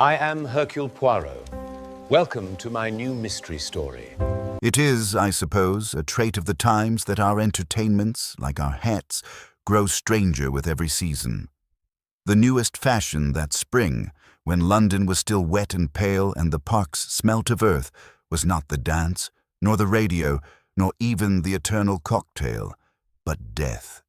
I am Hercule Poirot. Welcome to my new mystery story. It is, I suppose, a trait of the times that our entertainments, like our hats, grow stranger with every season. The newest fashion that spring, when London was still wet and pale and the parks smelt of earth, was not the dance, nor the radio, nor even the eternal cocktail, but death.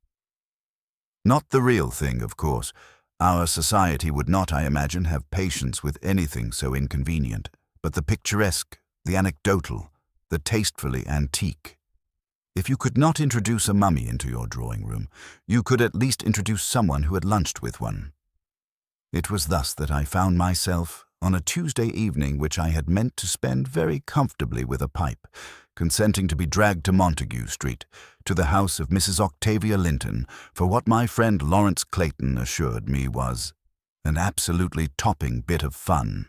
Not the real thing, of course. Our society would not, I imagine, have patience with anything so inconvenient, but the picturesque, the anecdotal, the tastefully antique. If you could not introduce a mummy into your drawing room, you could at least introduce someone who had lunched with one. It was thus that I found myself, on a Tuesday evening which I had meant to spend very comfortably with a pipe, consenting to be dragged to Montague Street, to the house of Mrs. Octavia Linton, for what my friend Lawrence Clayton assured me was an absolutely topping bit of fun.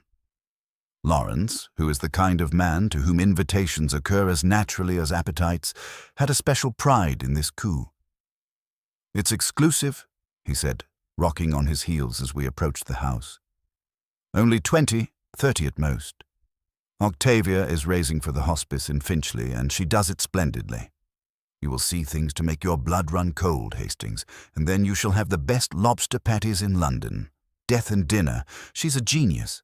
Lawrence, who is the kind of man to whom invitations occur as naturally as appetites, had a special pride in this coup. "It's exclusive," he said, rocking on his heels as we approached the house. "Only 20, 30 at most. Octavia is raising for the hospice in Finchley, and she does it splendidly. You will see things to make your blood run cold, Hastings, and then you shall have the best lobster patties in London. Death and dinner. She's a genius."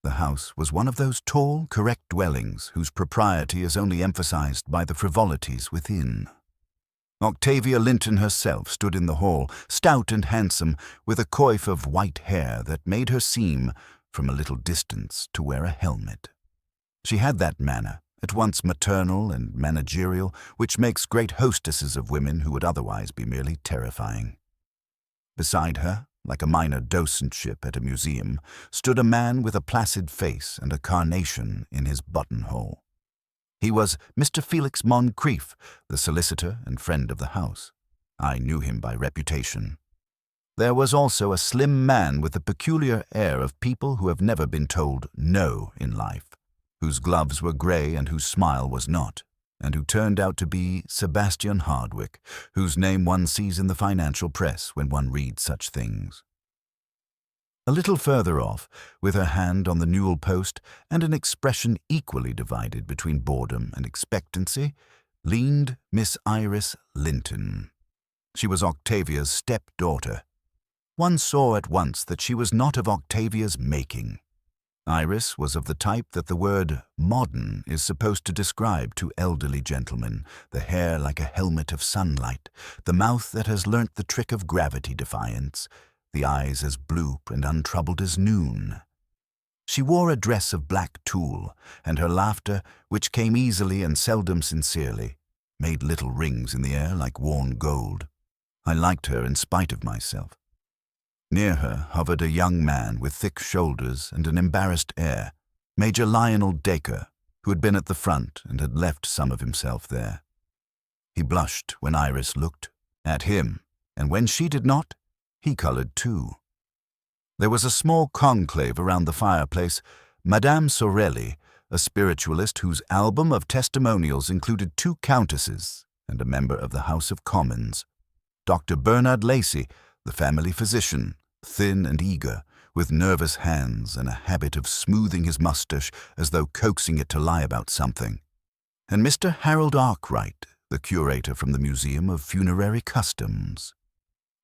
The house was one of those tall, correct dwellings whose propriety is only emphasized by the frivolities within. Octavia Linton herself stood in the hall, stout and handsome, with a coif of white hair that made her seem, from a little distance, to wear a helmet. She had that manner, at once maternal and managerial, which makes great hostesses of women who would otherwise be merely terrifying. Beside her, like a minor docentship at a museum, stood a man with a placid face and a carnation in his buttonhole. He was Mr. Felix Moncrief, the solicitor and friend of the house. I knew him by reputation. There was also a slim man with the peculiar air of people who have never been told no in life, whose gloves were grey and whose smile was not, and who turned out to be Sebastian Hardwick, whose name one sees in the financial press when one reads such things. A little further off, with her hand on the newel post and an expression equally divided between boredom and expectancy, leaned Miss Iris Linton. She was Octavia's step-daughter. One saw at once that she was not of Octavia's making. Iris was of the type that the word modern is supposed to describe to elderly gentlemen, the hair like a helmet of sunlight, the mouth that has learnt the trick of gravity defiance, the eyes as blue and untroubled as noon. She wore a dress of black tulle, and her laughter, which came easily and seldom sincerely, made little rings in the air like worn gold. I liked her in spite of myself. Near her hovered a young man with thick shoulders and an embarrassed air, Major Lionel Dacre, who had been at the front and had left some of himself there. He blushed when Iris looked at him, and when she did not, he coloured too. There was a small conclave around the fireplace. Madame Sorelli, a spiritualist whose album of testimonials included 2 countesses, and a member of the House of Commons. Dr. Bernard Lacey, the family physician, thin and eager, with nervous hands and a habit of smoothing his moustache as though coaxing it to lie about something. And Mr. Harold Arkwright, the curator from the Museum of Funerary Customs.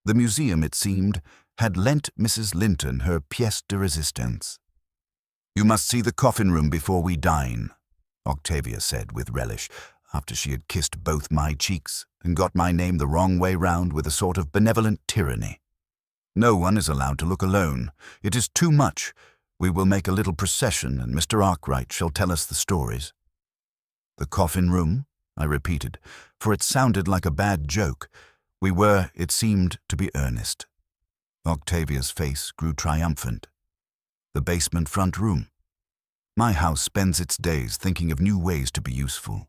The museum, it seemed, had lent Mrs. Linton her pièce de résistance. "You must see the coffin room before we dine," Octavia said with relish, after she had kissed both my cheeks and got my name the wrong way round with a sort of benevolent tyranny. "No one is allowed to look alone. It is too much. We will make a little procession, and Mr. Arkwright shall tell us the stories." "The coffin room?" I repeated, for it sounded like a bad joke. We were, it seemed, to be earnest. Octavia's face grew triumphant. "The basement front room. My house spends its days thinking of new ways to be useful.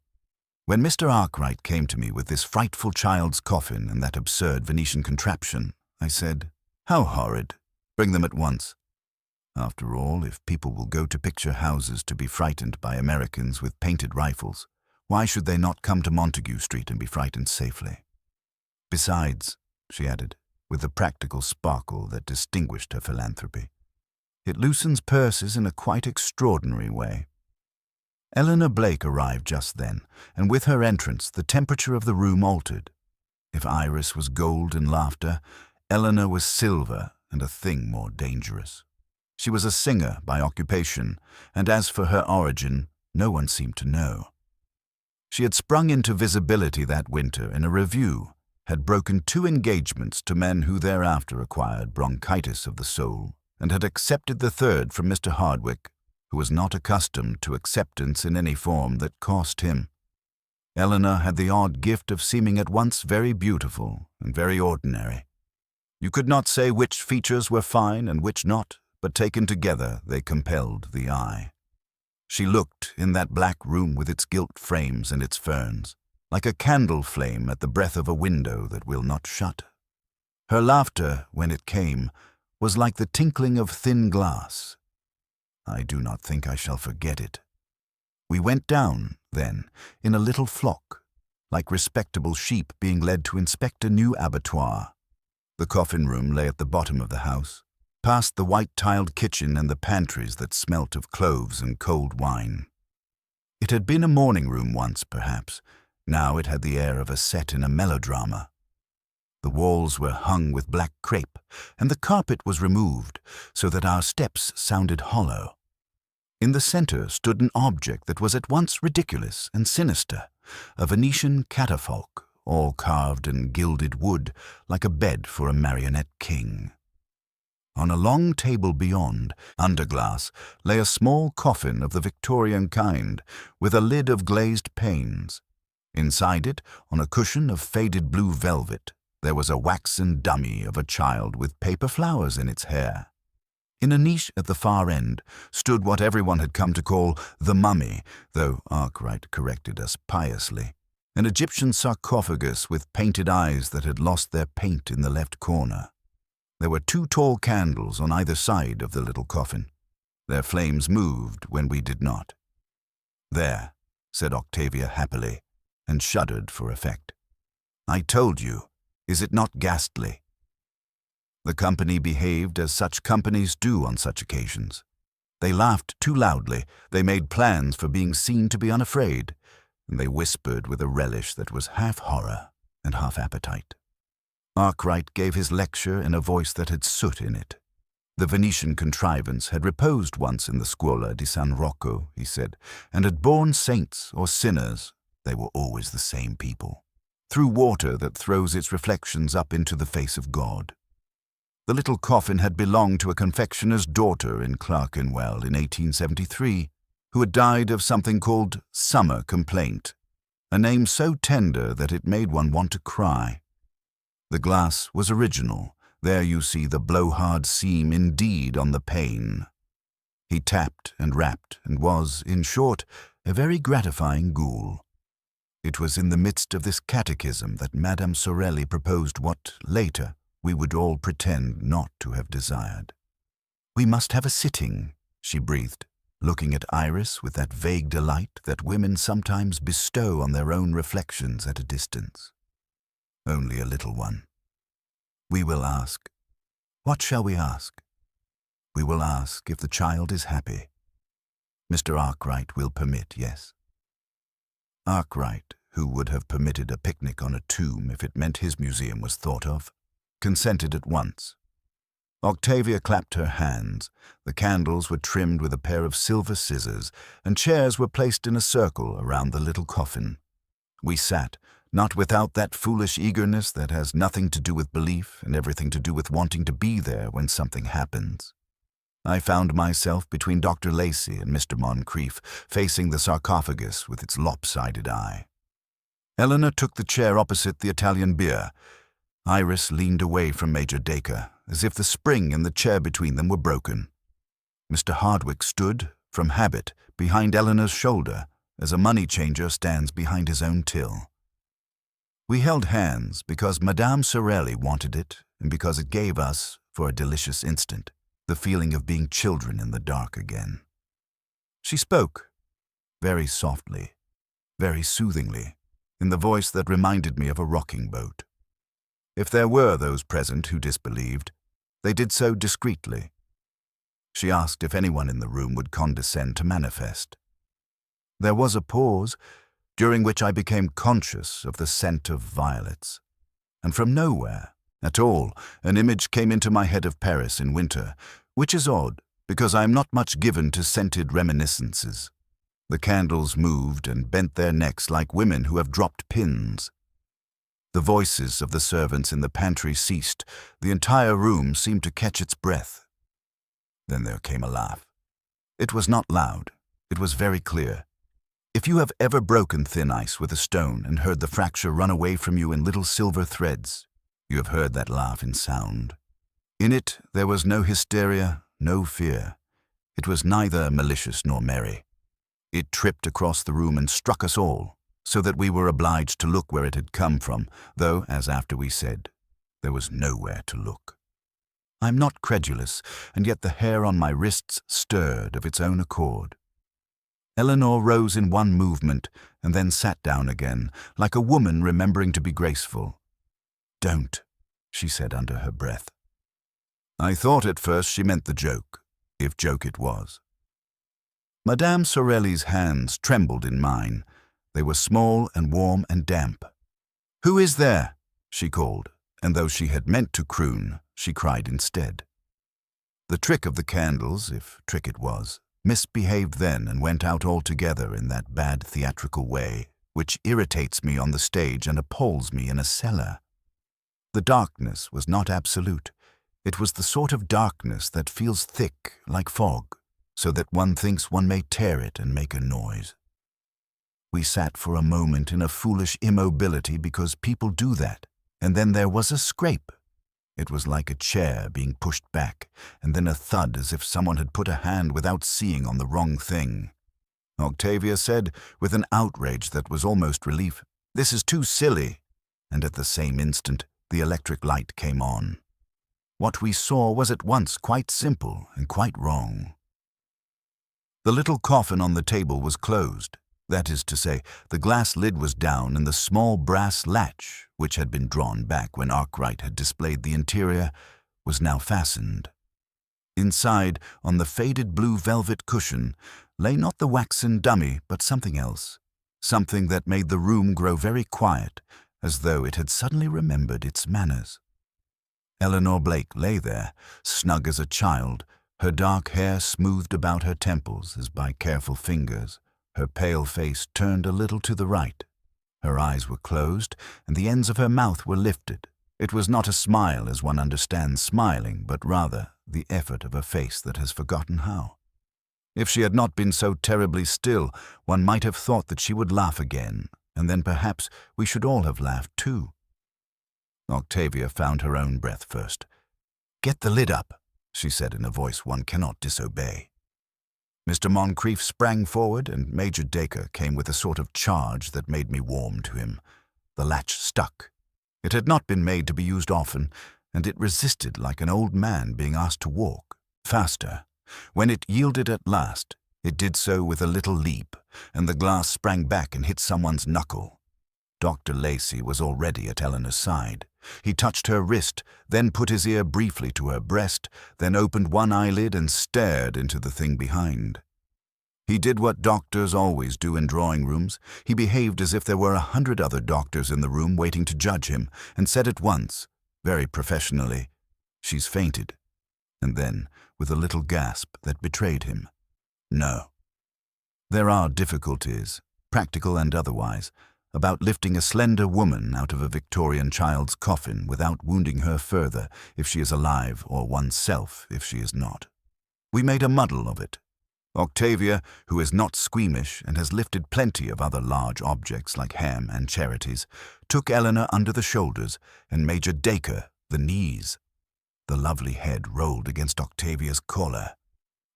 When Mr. Arkwright came to me with this frightful child's coffin and that absurd Venetian contraption, I said, 'How horrid. Bring them at once.' After all, if people will go to picture houses to be frightened by Americans with painted rifles, why should they not come to Montague Street and be frightened safely? Besides," she added, with the practical sparkle that distinguished her philanthropy, It loosens purses in a quite extraordinary way. Eleanor Blake arrived just then, and with her entrance the temperature of the room altered. If Iris was gold and laughter, Eleanor was silver and a thing more dangerous. She was a singer by occupation, and as for her origin, no one seemed to know. She had sprung into visibility that winter in a revue, had broken 2 engagements to men who thereafter acquired bronchitis of the soul, and had accepted the 3rd from Mr. Hardwicke, who was not accustomed to acceptance in any form that cost him. Eleanor had the odd gift of seeming at once very beautiful and very ordinary. You could not say which features were fine and which not, but taken together they compelled the eye. She looked, in that black room with its gilt frames and its ferns, like a candle flame at the breath of a window that will not shut. Her laughter, when it came, was like the tinkling of thin glass. I do not think I shall forget it. We went down, then, in a little flock, like respectable sheep being led to inspect a new abattoir. The coffin room lay at the bottom of the house, past the white-tiled kitchen and the pantries that smelt of cloves and cold wine. It had been a morning room once, perhaps. Now it had the air of a set in a melodrama. The walls were hung with black crepe, and the carpet was removed, so that our steps sounded hollow. In the center stood an object that was at once ridiculous and sinister, a Venetian catafalque, all carved in gilded wood, like a bed for a marionette king. On a long table beyond, under glass, lay a small coffin of the Victorian kind, with a lid of glazed panes. Inside it, on a cushion of faded blue velvet, there was a waxen dummy of a child with paper flowers in its hair. In a niche at the far end stood what everyone had come to call the mummy, though Arkwright corrected us piously, an Egyptian sarcophagus with painted eyes that had lost their paint in the left corner. There were 2 tall candles on either side of the little coffin. Their flames moved when we did not. "There," said Octavia happily, and shuddered for effect. "I told you, is it not ghastly?" The company behaved as such companies do on such occasions. They laughed too loudly, they made plans for being seen to be unafraid, and they whispered with a relish that was half horror and half appetite. Arkwright gave his lecture in a voice that had soot in it. The Venetian contrivance had reposed once in the Scuola di San Rocco, he said, and had borne saints or sinners, they were always the same people, through water that throws its reflections up into the face of God. The little coffin had belonged to a confectioner's daughter in Clerkenwell in 1873, who had died of something called summer complaint, a name so tender that it made one want to cry. The glass was original. There you see the blowhard seam indeed on the pane. He tapped and rapped and was, in short, a very gratifying ghoul. It was in the midst of this catechism that Madame Sorelli proposed what, later, we would all pretend not to have desired. "We must have a sitting," she breathed, looking at Iris with that vague delight that women sometimes bestow on their own reflections at a distance. Only a little one. "We will ask. What shall we ask? We will ask if the child is happy. Mr. Arkwright will permit, yes." Arkwright, who would have permitted a picnic on a tomb if it meant his museum was thought of, consented at once. Octavia clapped her hands. The candles were trimmed with a pair of silver scissors, and chairs were placed in a circle around the little coffin. We sat, not without that foolish eagerness that has nothing to do with belief and everything to do with wanting to be there when something happens. I found myself between Dr. Lacey and Mr. Moncrief, facing the sarcophagus with its lopsided eye. Eleanor took the chair opposite the Italian bier. Iris leaned away from Major Dacre, as if the spring in the chair between them were broken. Mr. Hardwicke stood, from habit, behind Eleanor's shoulder, as a money-changer stands behind his own till. We held hands because Madame Sorelli wanted it, and because it gave us, for a delicious instant, the feeling of being children in the dark again. She spoke, very softly, very soothingly, in the voice that reminded me of a rocking boat. If there were those present who disbelieved, they did so discreetly. She asked if anyone in the room would condescend to manifest. There was a pause, during which I became conscious of the scent of violets. And from nowhere, at all, an image came into my head of Paris in winter, which is odd, because I am not much given to scented reminiscences. The candles moved and bent their necks like women who have dropped pins. The voices of the servants in the pantry ceased. The entire room seemed to catch its breath. Then there came a laugh. It was not loud. It was very clear. If you have ever broken thin ice with a stone and heard the fracture run away from you in little silver threads, you have heard that laugh in sound. In it there was no hysteria, no fear. It was neither malicious nor merry. It tripped across the room and struck us all, so that we were obliged to look where it had come from, though, as after we said, there was nowhere to look. I am not credulous, and yet the hair on my wrists stirred of its own accord. Eleanor rose in one movement and then sat down again, like a woman remembering to be graceful. "Don't," she said under her breath. I thought at first she meant the joke, if joke it was. Madame Sorelli's hands trembled in mine. They were small and warm and damp. "Who is there?" she called, and though she had meant to croon, she cried instead. The trick of the candles, if trick it was, misbehaved then and went out altogether in that bad theatrical way which irritates me on the stage and appalls me in a cellar. The darkness was not absolute. It was the sort of darkness that feels thick like fog, so that one thinks one may tear it and make a noise. We sat for a moment in a foolish immobility because people do that, and then there was a scrape. It was like a chair being pushed back, and then a thud as if someone had put a hand without seeing on the wrong thing. Octavia said, with an outrage that was almost relief, "This is too silly," and at the same instant the electric light came on. What we saw was at once quite simple and quite wrong. The little coffin on the table was closed. That is to say, the glass lid was down and the small brass latch, which had been drawn back when Arkwright had displayed the interior, was now fastened. Inside, on the faded blue velvet cushion, lay not the waxen dummy, but something else, something that made the room grow very quiet, as though it had suddenly remembered its manners. Eleanor Blake lay there, snug as a child, her dark hair smoothed about her temples as by careful fingers, her pale face turned a little to the right. Her eyes were closed, and the ends of her mouth were lifted. It was not a smile as one understands smiling, but rather the effort of a face that has forgotten how. If she had not been so terribly still, one might have thought that she would laugh again, and then perhaps we should all have laughed too. Octavia found her own breath first. "Get the lid up," she said in a voice one cannot disobey. Mr. Moncrief sprang forward, and Major Dacre came with a sort of charge that made me warm to him. The latch stuck. It had not been made to be used often, and it resisted like an old man being asked to walk faster. When it yielded at last, it did so with a little leap, and the glass sprang back and hit someone's knuckle. Dr. Lacey was already at Eleanor's side. He touched her wrist, then put his ear briefly to her breast, then opened one eyelid and stared into the thing behind. He did what doctors always do in drawing rooms. He behaved as if there were 100 other doctors in the room waiting to judge him, and said at once, very professionally, "She's fainted," and then, with a little gasp that betrayed him, "No." There are difficulties, practical and otherwise, about lifting a slender woman out of a Victorian child's coffin without wounding her further if she is alive, or oneself if she is not. We made a muddle of it. Octavia, who is not squeamish and has lifted plenty of other large objects like ham and charities, took Eleanor under the shoulders and Major Dacre the knees. The lovely head rolled against Octavia's collar.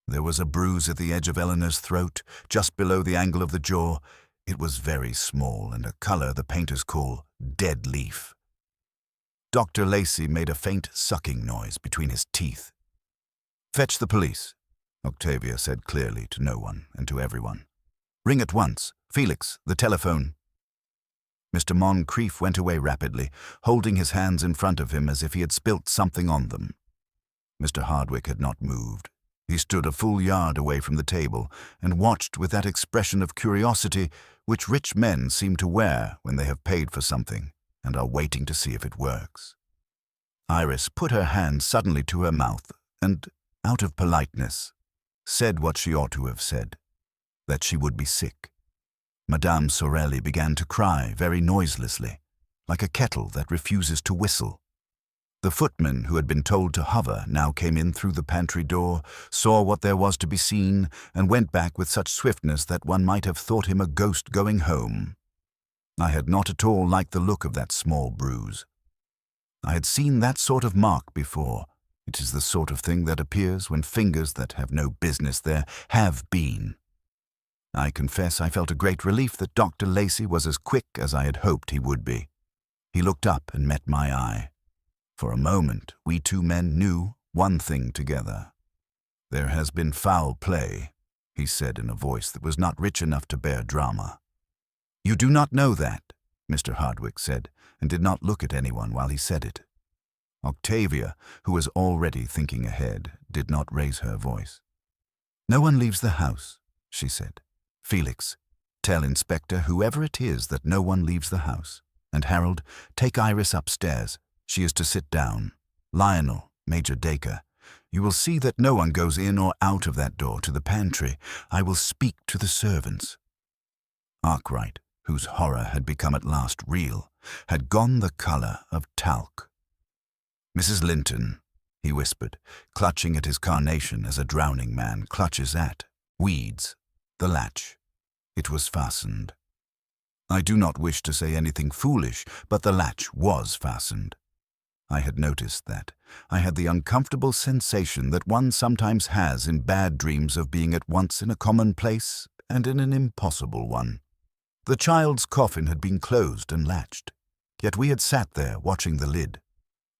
There was a bruise at the edge of Eleanor's throat, just below the angle of the jaw. It was very small and a color the painters call dead leaf. Dr. Lacey made a faint sucking noise between his teeth. "Fetch the police," Octavia said clearly to no one and to everyone. "Ring at once. Felix, the telephone." Mr. Moncrief went away rapidly, holding his hands in front of him as if he had spilt something on them. Mr. Hardwick had not moved. He stood a full yard away from the table and watched with that expression of curiosity which rich men seem to wear when they have paid for something and are waiting to see if it works. Iris put her hand suddenly to her mouth and, out of politeness, said what she ought to have said, that she would be sick. Madame Sorelli began to cry very noiselessly, like a kettle that refuses to whistle. The footman who had been told to hover now came in through the pantry door, saw what there was to be seen, and went back with such swiftness that one might have thought him a ghost going home. I had not at all liked the look of that small bruise. I had seen that sort of mark before. It is the sort of thing that appears when fingers that have no business there have been. I confess I felt a great relief that Dr. Lacey was as quick as I had hoped he would be. He looked up and met my eye. For a moment, we two men knew one thing together. "There has been foul play," he said in a voice that was not rich enough to bear drama. "You do not know that," Mr. Hardwick said, and did not look at anyone while he said it. Octavia, who was already thinking ahead, did not raise her voice. "No one leaves the house," she said. "Felix, tell Inspector whoever it is that no one leaves the house. And Harold, take Iris upstairs. She is to sit down. Lionel, Major Dacre, you will see that no one goes in or out of that door to the pantry. I will speak to the servants." Arkwright, whose horror had become at last real, had gone the color of talc. "Mrs. Linton," he whispered, clutching at his carnation as a drowning man clutches at weeds, the latch. It was fastened. I do not wish to say anything foolish, but the latch was fastened. I had noticed that. I had the uncomfortable sensation that one sometimes has in bad dreams of being at once in a common place and in an impossible one. The child's coffin had been closed and latched, yet we had sat there watching the lid.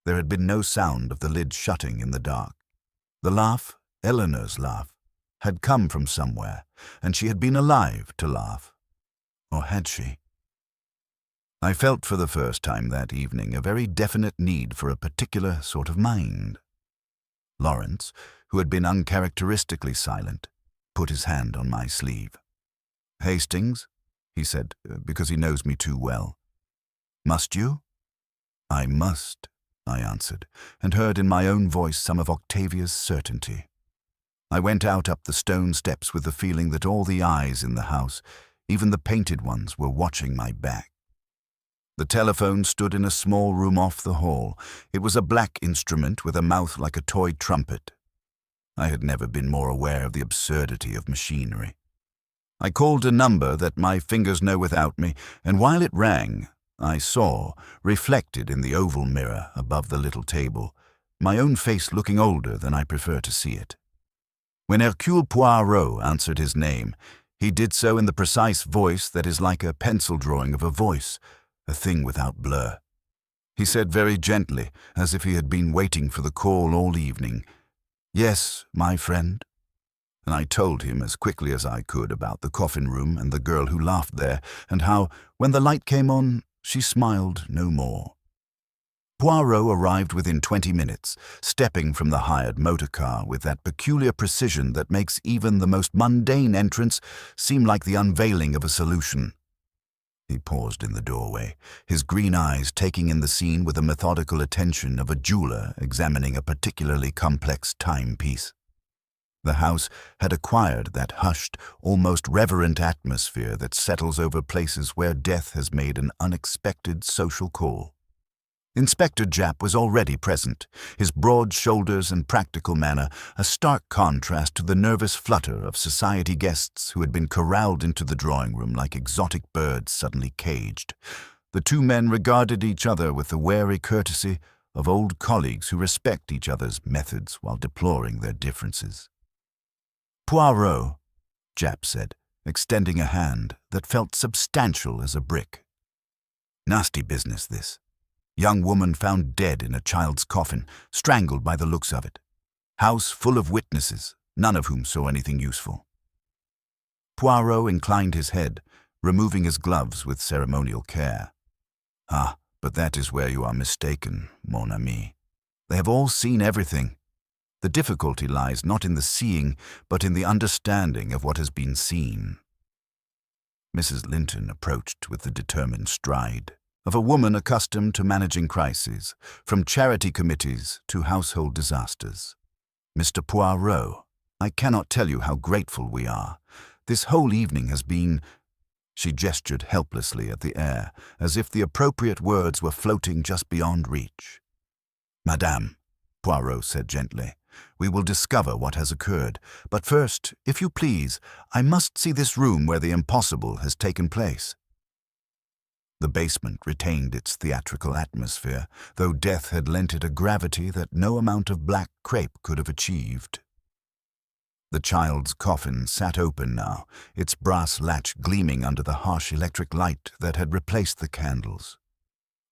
There had been no sound of the lid shutting in the dark. The laugh, Eleanor's laugh, had come from somewhere, and she had been alive to laugh. Or had she? I felt for the first time that evening a very definite need for a particular sort of mind. Lawrence, who had been uncharacteristically silent, put his hand on my sleeve. "Hastings," he said, "because he knows me too well. Must you?" "I must," I answered, and heard in my own voice some of Octavia's certainty. I went out up the stone steps with the feeling that all the eyes in the house, even the painted ones, were watching my back. The telephone stood in a small room off the hall. It was a black instrument with a mouth like a toy trumpet. I had never been more aware of the absurdity of machinery. I called a number that my fingers know without me, and while it rang, I saw, reflected in the oval mirror above the little table, my own face looking older than I prefer to see it. When Hercule Poirot answered his name, he did so in the precise voice that is like a pencil drawing of a voice, a thing without blur. He said very gently, as if he had been waiting for the call all evening, "Yes, my friend." And I told him as quickly as I could about the coffin room and the girl who laughed there, and how, when the light came on, she smiled no more. Poirot arrived within 20 minutes, stepping from the hired motor car with that peculiar precision that makes even the most mundane entrance seem like the unveiling of a solution. He paused in the doorway, his green eyes taking in the scene with the methodical attention of a jeweler examining a particularly complex timepiece. The house had acquired that hushed, almost reverent atmosphere that settles over places where death has made an unexpected social call. Inspector Japp was already present, his broad shoulders and practical manner a stark contrast to the nervous flutter of society guests who had been corralled into the drawing-room like exotic birds suddenly caged. The two men regarded each other with the wary courtesy of old colleagues who respect each other's methods while deploring their differences. "Poirot," Japp said, extending a hand that felt substantial as a brick. "Nasty business, this. Young woman found dead in a child's coffin, strangled by the looks of it. House full of witnesses, none of whom saw anything useful." Poirot inclined his head, removing his gloves with ceremonial care. "Ah, but that is where you are mistaken, mon ami. They have all seen everything. The difficulty lies not in the seeing, but in the understanding of what has been seen. Mrs. Linton approached with the determined stride of a woman accustomed to managing crises, from charity committees to household disasters. Mr. Poirot, I cannot tell you how grateful we are. This whole evening has been— She gestured helplessly at the air, as if the appropriate words were floating just beyond reach. Madame, Poirot said gently, we will discover what has occurred. But first, if you please, I must see this room where the impossible has taken place. The basement retained its theatrical atmosphere, though death had lent it a gravity that no amount of black crepe could have achieved. The child's coffin sat open now, its brass latch gleaming under the harsh electric light that had replaced the candles.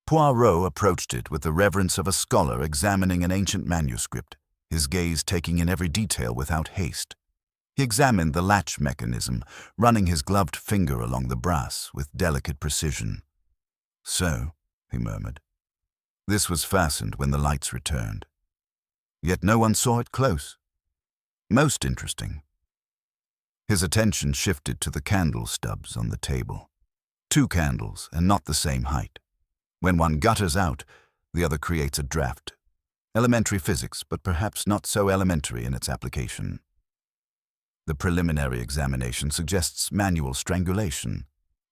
Poirot approached it with the reverence of a scholar examining an ancient manuscript, his gaze taking in every detail without haste. He examined the latch mechanism, running his gloved finger along the brass with delicate precision. So, he murmured, this was fastened when the lights returned. Yet no one saw it close. Most interesting. His attention shifted to the candle stubs on the table. 2 candles, and not the same height. When one gutters out, the other creates a draft. Elementary physics, but perhaps not so elementary in its application. The preliminary examination suggests manual strangulation,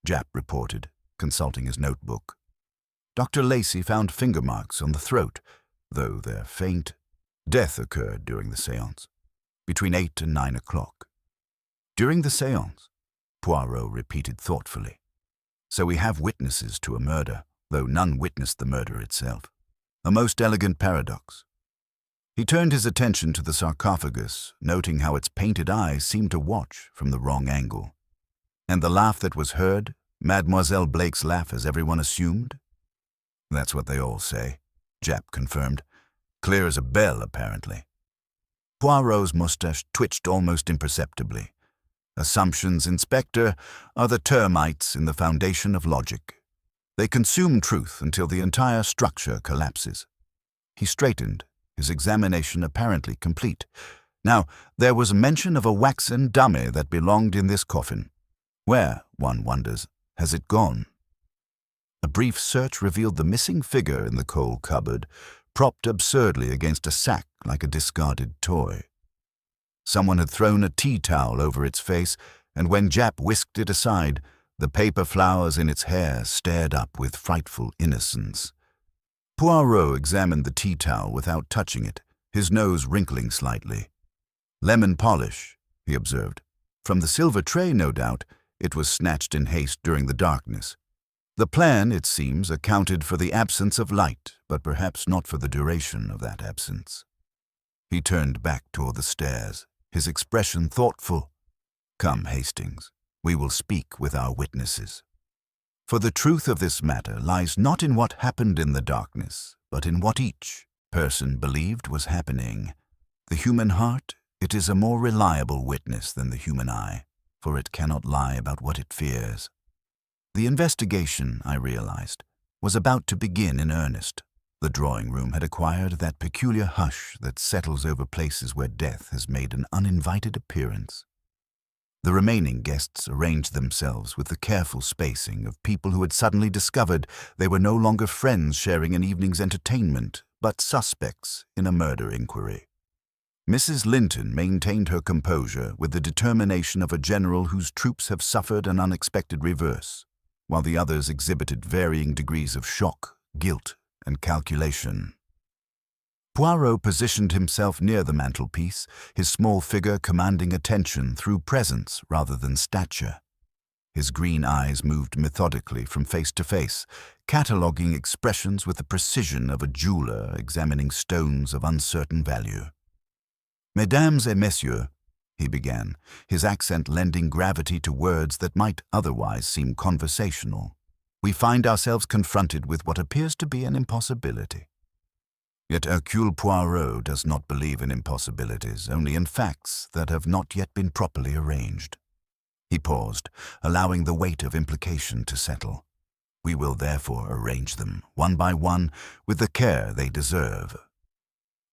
Japp reported, consulting his notebook. Dr. Lacey found finger marks on the throat, though they're faint. Death occurred during the séance, between 8 and 9 o'clock. During the séance, Poirot repeated thoughtfully. So we have witnesses to a murder, though none witnessed the murder itself. A most elegant paradox. He turned his attention to the sarcophagus, noting how its painted eyes seemed to watch from the wrong angle. And the laugh that was heard, Mademoiselle Blake's laugh as everyone assumed? That's what they all say, Japp confirmed. Clear as a bell, apparently. Poirot's mustache twitched almost imperceptibly. Assumptions, Inspector, are the termites in the foundation of logic. They consume truth until the entire structure collapses. He straightened, his examination apparently complete. Now, there was mention of a waxen dummy that belonged in this coffin. Where, one wonders, has it gone? A brief search revealed the missing figure in the coal cupboard, propped absurdly against a sack like a discarded toy. Someone had thrown a tea towel over its face, and when Japp whisked it aside, the paper flowers in its hair stared up with frightful innocence. Poirot examined the tea towel without touching it, his nose wrinkling slightly. Lemon polish, he observed. From the silver tray, no doubt, it was snatched in haste during the darkness. The plan, it seems, accounted for the absence of light, but perhaps not for the duration of that absence. He turned back toward the stairs, his expression thoughtful. Come, Hastings, we will speak with our witnesses. For the truth of this matter lies not in what happened in the darkness, but in what each person believed was happening. The human heart, it is a more reliable witness than the human eye, for it cannot lie about what it fears. The investigation, I realized, was about to begin in earnest. The drawing room had acquired that peculiar hush that settles over places where death has made an uninvited appearance. The remaining guests arranged themselves with the careful spacing of people who had suddenly discovered they were no longer friends sharing an evening's entertainment, but suspects in a murder inquiry. Mrs. Linton maintained her composure with the determination of a general whose troops have suffered an unexpected reverse, while the others exhibited varying degrees of shock, guilt, and calculation. Poirot positioned himself near the mantelpiece, his small figure commanding attention through presence rather than stature. His green eyes moved methodically from face to face, cataloguing expressions with the precision of a jeweler examining stones of uncertain value. Mesdames et messieurs, he began, his accent lending gravity to words that might otherwise seem conversational, we find ourselves confronted with what appears to be an impossibility. Yet Hercule Poirot does not believe in impossibilities, only in facts that have not yet been properly arranged. He paused, allowing the weight of implication to settle. We will therefore arrange them, one by one, with the care they deserve.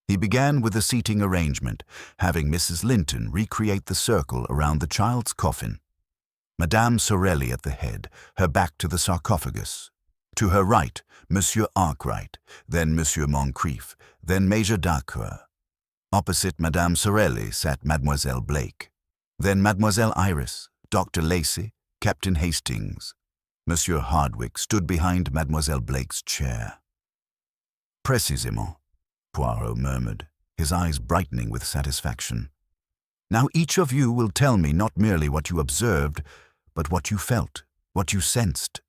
He began with the seating arrangement, having Mrs. Linton recreate the circle around the child's coffin. Madame Sorelli at the head, her back to the sarcophagus. To her right, Monsieur Arkwright, then Monsieur Moncrief, then Major Dacre. Opposite Madame Sorelli sat Mademoiselle Blake, then Mademoiselle Iris, Dr. Lacey, Captain Hastings. Monsieur Hardwick stood behind Mademoiselle Blake's chair. Précisément, Poirot murmured, his eyes brightening with satisfaction. Now each of you will tell me not merely what you observed, but what you felt, what you sensed.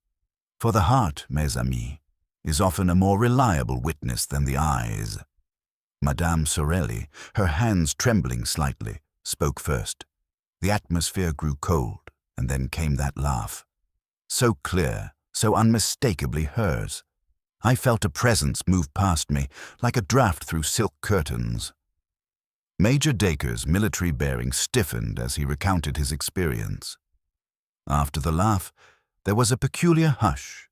For the heart, mes amis, is often a more reliable witness than the eyes. Madame Sorelli, her hands trembling slightly, spoke first. The atmosphere grew cold, and then came that laugh. So clear, so unmistakably hers. I felt a presence move past me, like a draught through silk curtains. Major Dacre's military bearing stiffened as he recounted his experience. After the laugh, there was a peculiar hush.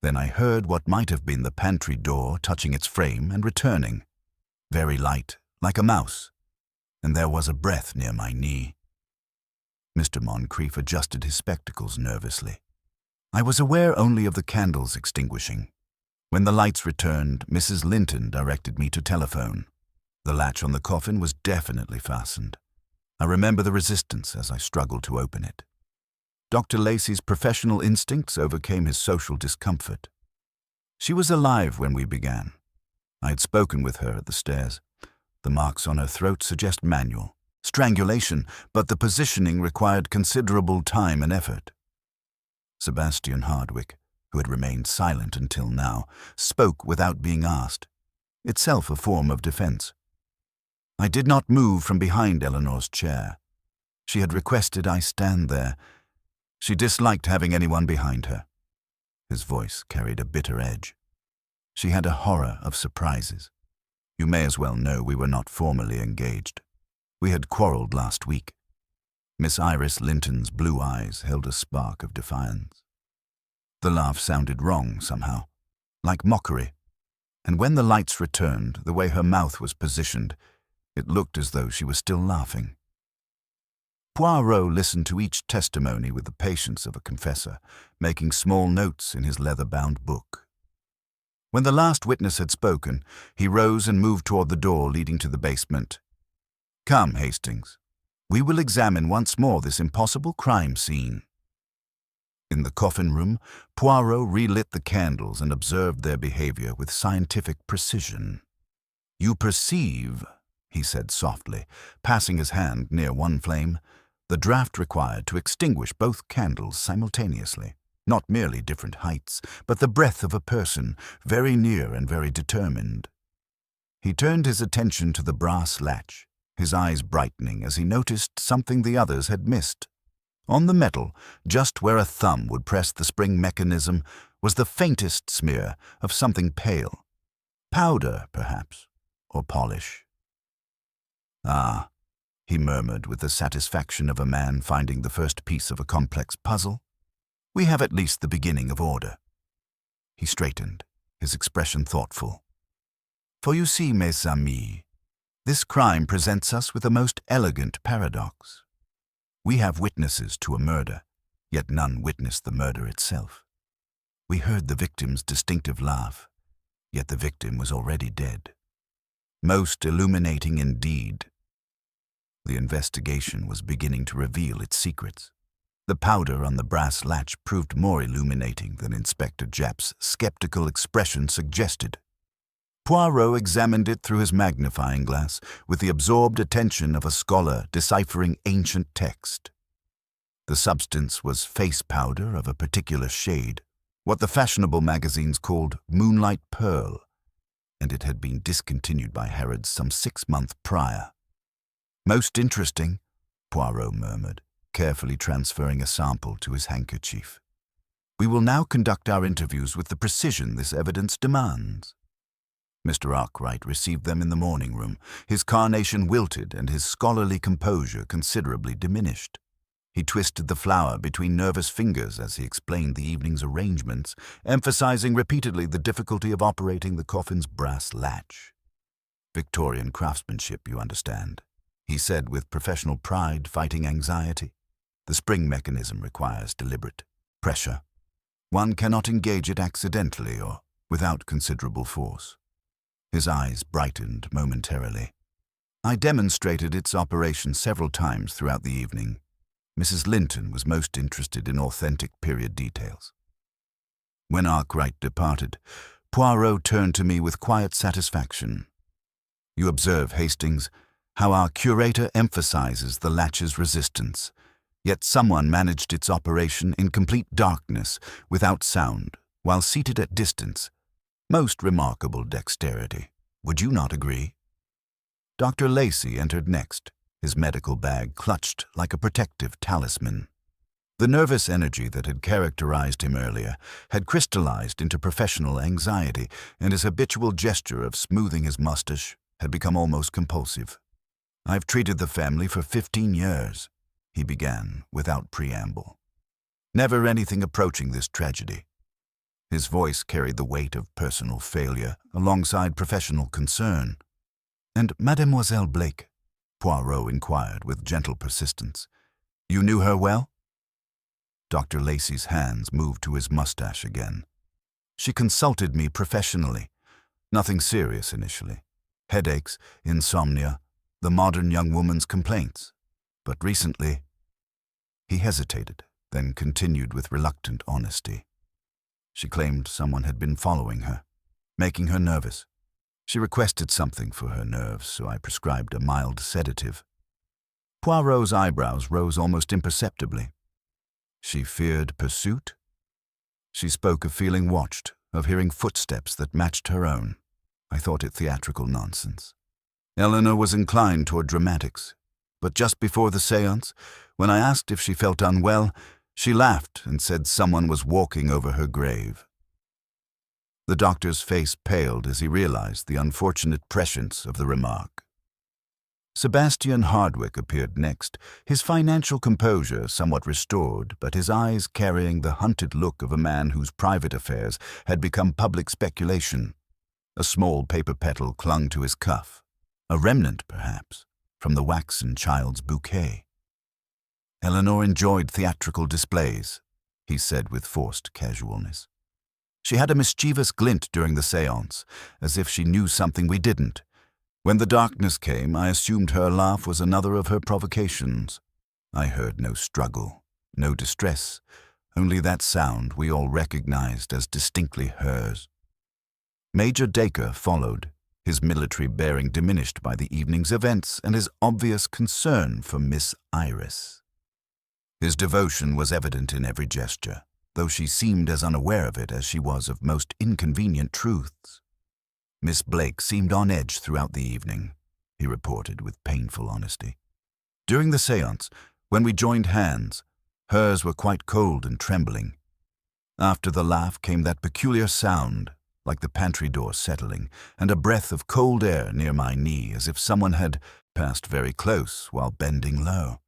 Then I heard what might have been the pantry door touching its frame and returning. Very light, like a mouse, and there was a breath near my knee. Mr. Moncrief adjusted his spectacles nervously. I was aware only of the candles extinguishing. When the lights returned, Mrs. Linton directed me to telephone. The latch on the coffin was definitely fastened. I remember the resistance as I struggled to open it. Dr. Lacey's professional instincts overcame his social discomfort. She was alive when we began. I had spoken with her at the stairs. The marks on her throat suggest manual strangulation, but the positioning required considerable time and effort. Sebastian Hardwick, who had remained silent until now, spoke without being asked, itself a form of defense. I did not move from behind Eleanor's chair. She had requested I stand there. She disliked having anyone behind her. His voice carried a bitter edge. She had a horror of surprises. You may as well know we were not formally engaged. We had quarreled last week. Miss Iris Linton's blue eyes held a spark of defiance. The laugh sounded wrong somehow, like mockery, and when the lights returned, the way her mouth was positioned, it looked as though she was still laughing. Poirot listened to each testimony with the patience of a confessor, making small notes in his leather-bound book. When the last witness had spoken, he rose and moved toward the door leading to the basement. "Come, Hastings. We will examine once more this impossible crime scene." In the coffin room, Poirot relit the candles and observed their behavior with scientific precision. "You perceive," he said softly, passing his hand near one flame, the draught required to extinguish both candles simultaneously, not merely different heights, but the breath of a person, very near and very determined. He turned his attention to the brass latch, his eyes brightening as he noticed something the others had missed. On the metal, just where a thumb would press the spring mechanism, was the faintest smear of something pale. Powder, perhaps, or polish. "Ah," he murmured with the satisfaction of a man finding the first piece of a complex puzzle. "We have at least the beginning of order." He straightened, his expression thoughtful. "For you see, mes amis, this crime presents us with a most elegant paradox. We have witnesses to a murder, yet none witnessed the murder itself. We heard the victim's distinctive laugh, yet the victim was already dead. Most illuminating indeed. The investigation was beginning to reveal its secrets. The powder on the brass latch proved more illuminating than Inspector Japp's skeptical expression suggested. Poirot examined it through his magnifying glass with the absorbed attention of a scholar deciphering ancient text. The substance was face powder of a particular shade, what the fashionable magazines called moonlight pearl, and it had been discontinued by Harrods some 6 months prior. "Most interesting," Poirot murmured, carefully transferring a sample to his handkerchief. "We will now conduct our interviews with the precision this evidence demands." Mr. Arkwright received them in the morning room, his carnation wilted and his scholarly composure considerably diminished. He twisted the flower between nervous fingers as he explained the evening's arrangements, emphasizing repeatedly the difficulty of operating the coffin's brass latch. Victorian craftsmanship, you understand," he said with professional pride fighting anxiety. "The spring mechanism requires deliberate pressure. One cannot engage it accidentally or without considerable force." His eyes brightened momentarily. I demonstrated its operation several times throughout the evening. Mrs. Linton was most interested in authentic period details. When Arkwright departed, Poirot turned to me with quiet satisfaction. "You observe, Hastings, how our curator emphasizes the latch's resistance, yet someone managed its operation in complete darkness, without sound, while seated at distance. Most remarkable dexterity. Would you not agree?" Dr. Lacey entered next, his medical bag clutched like a protective talisman. The nervous energy that had characterized him earlier had crystallized into professional anxiety, and his habitual gesture of smoothing his mustache had become almost compulsive. "I've treated the family for 15 years, he began without preamble. "Never anything approaching this tragedy." His voice carried the weight of personal failure alongside professional concern. "And Mademoiselle Blake?" Poirot inquired with gentle persistence. "You knew her well?" Dr. Lacey's hands moved to his mustache again. "She consulted me professionally. Nothing serious initially. Headaches, insomnia, the modern young woman's complaints. But recently—" He hesitated, then continued with reluctant honesty. "She claimed someone had been following her, making her nervous. She requested something for her nerves, so I prescribed a mild sedative." Poirot's eyebrows rose almost imperceptibly. "She feared pursuit?" "She spoke of feeling watched, of hearing footsteps that matched her own. I thought it theatrical nonsense. Eleanor was inclined toward dramatics, but just before the séance, when I asked if she felt unwell, she laughed and said someone was walking over her grave." The doctor's face paled as he realized the unfortunate prescience of the remark. Sebastian Hardwick appeared next, his financial composure somewhat restored, but his eyes carrying the hunted look of a man whose private affairs had become public speculation. A small paper petal clung to his cuff, a remnant, perhaps, from the waxen child's bouquet. "Eleanor enjoyed theatrical displays," he said with forced casualness. "She had a mischievous glint during the séance, as if she knew something we didn't. When the darkness came, I assumed her laugh was another of her provocations. I heard no struggle, no distress, only that sound we all recognized as distinctly hers." Major Dacre followed, his military bearing diminished by the evening's events and his obvious concern for Miss Iris. His devotion was evident in every gesture, though she seemed as unaware of it as she was of most inconvenient truths. "Miss Blake seemed on edge throughout the evening," he reported with painful honesty. "During the séance, when we joined hands, hers were quite cold and trembling. After the laugh came that peculiar sound, like the pantry door settling, and a breath of cold air near my knee, as if someone had passed very close while bending low.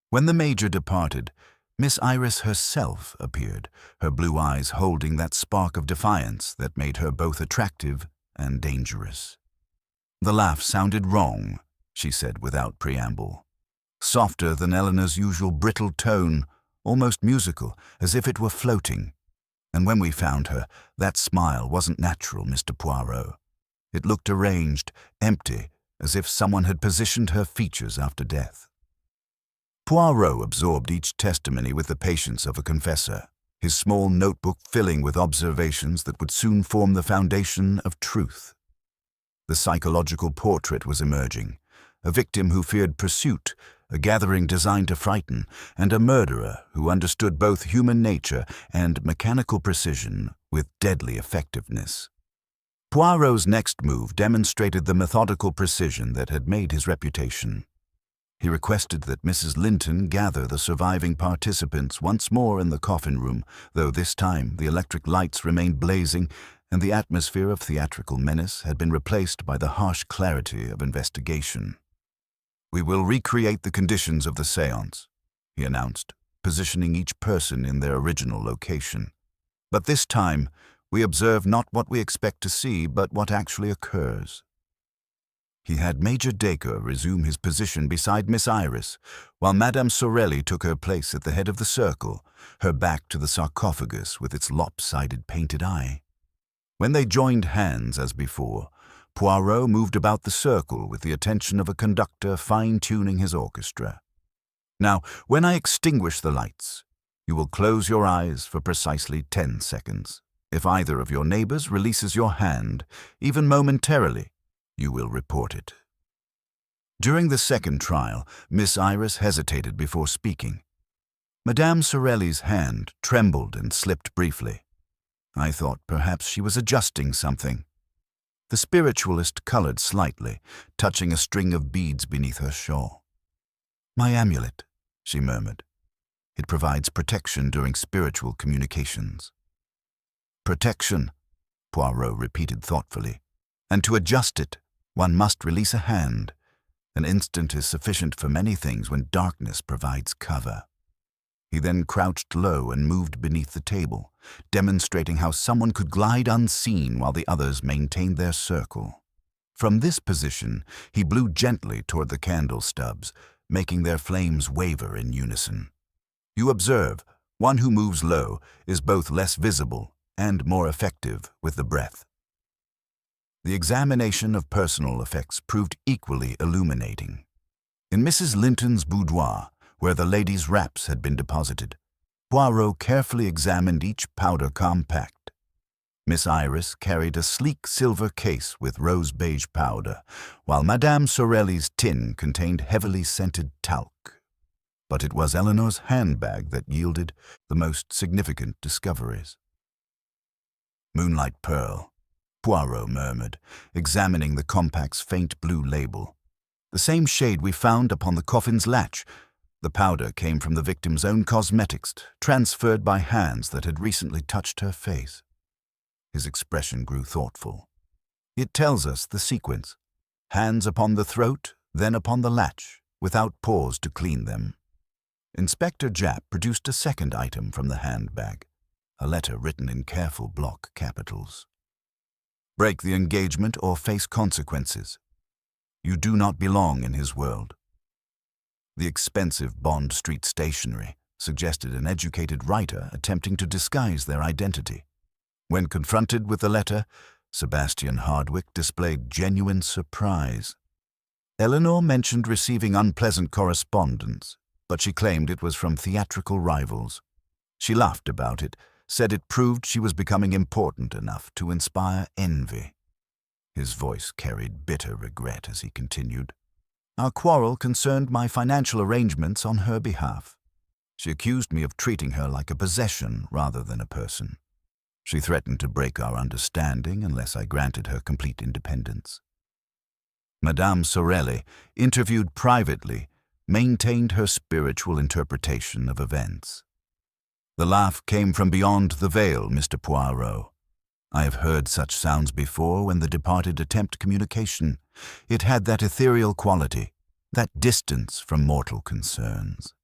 When the Major departed, Miss Iris herself appeared, her blue eyes holding that spark of defiance that made her both attractive and dangerous. "The laugh sounded wrong," she said without preamble. "Softer than Eleanor's usual brittle tone, almost musical, as if it were floating. And when we found her, that smile wasn't natural, Mr. Poirot. It looked arranged, empty, as if someone had positioned her features after death." Poirot absorbed each testimony with the patience of a confessor, his small notebook filling with observations that would soon form the foundation of truth. The psychological portrait was emerging, a victim who feared pursuit, a gathering designed to frighten, and a murderer who understood both human nature and mechanical precision with deadly effectiveness. Poirot's next move demonstrated the methodical precision that had made his reputation. He requested that Mrs. Linton gather the surviving participants once more in the coffin room, though this time the electric lights remained blazing and the atmosphere of theatrical menace had been replaced by the harsh clarity of investigation. "We will recreate the conditions of the séance," he announced, positioning each person in their original location. "But this time, we observe not what we expect to see, but what actually occurs." He had Major Dacre resume his position beside Miss Iris, while Madame Sorelli took her place at the head of the circle, her back to the sarcophagus with its lopsided painted eye. When they joined hands as before, Poirot moved about the circle with the attention of a conductor fine-tuning his orchestra. "Now, when I extinguish the lights, you will close your eyes for precisely 10 seconds. If either of your neighbors releases your hand, even momentarily, you will report it." During the second trial, Miss Iris hesitated before speaking. Madame Sorelli's hand trembled and slipped briefly. I thought perhaps she was adjusting something. The spiritualist colored slightly, touching a string of beads beneath her shawl. "My amulet," she murmured. "It provides protection during spiritual communications." "Protection," Poirot repeated thoughtfully. "And to adjust it, one must release a hand. An instant is sufficient for many things when darkness provides cover." He then crouched low and moved beneath the table, demonstrating how someone could glide unseen while the others maintained their circle. From this position, he blew gently toward the candle stubs, making their flames waver in unison. You observe, one who moves low is both less visible and more effective with the breath. The examination of personal effects proved equally illuminating. In Mrs. Linton's boudoir, where the ladies' wraps had been deposited, Poirot carefully examined each powder compact. Miss Iris carried a sleek silver case with rose beige powder, while Madame Sorelli's tin contained heavily scented talc. But it was Eleanor's handbag that yielded the most significant discoveries. "Moonlight pearl," Poirot murmured, examining the compact's faint blue label. "The same shade we found upon the coffin's latch. The powder came from the victim's own cosmetics, transferred by hands that had recently touched her face." His expression grew thoughtful. "It tells us the sequence. Hands upon the throat, then upon the latch, without pause to clean them." Inspector Japp produced a second item from the handbag, a letter written in careful block capitals. "Break the engagement or face consequences. You do not belong in his world." The expensive Bond Street stationery suggested an educated writer attempting to disguise their identity. When confronted with the letter, Sebastian Hardwicke displayed genuine surprise. Eleanor mentioned receiving unpleasant correspondence, but she claimed it was from theatrical rivals. She laughed about it, said it proved she was becoming important enough to inspire envy. His voice carried bitter regret as he continued. "Our quarrel concerned my financial arrangements on her behalf. She accused me of treating her like a possession rather than a person. She threatened to break our understanding unless I granted her complete independence." Madame Sorelli, interviewed privately, maintained her spiritual interpretation of events. "The laugh came from beyond the veil, Mr. Poirot. I have heard such sounds before when the departed attempt communication. It had that ethereal quality, that distance from mortal concerns."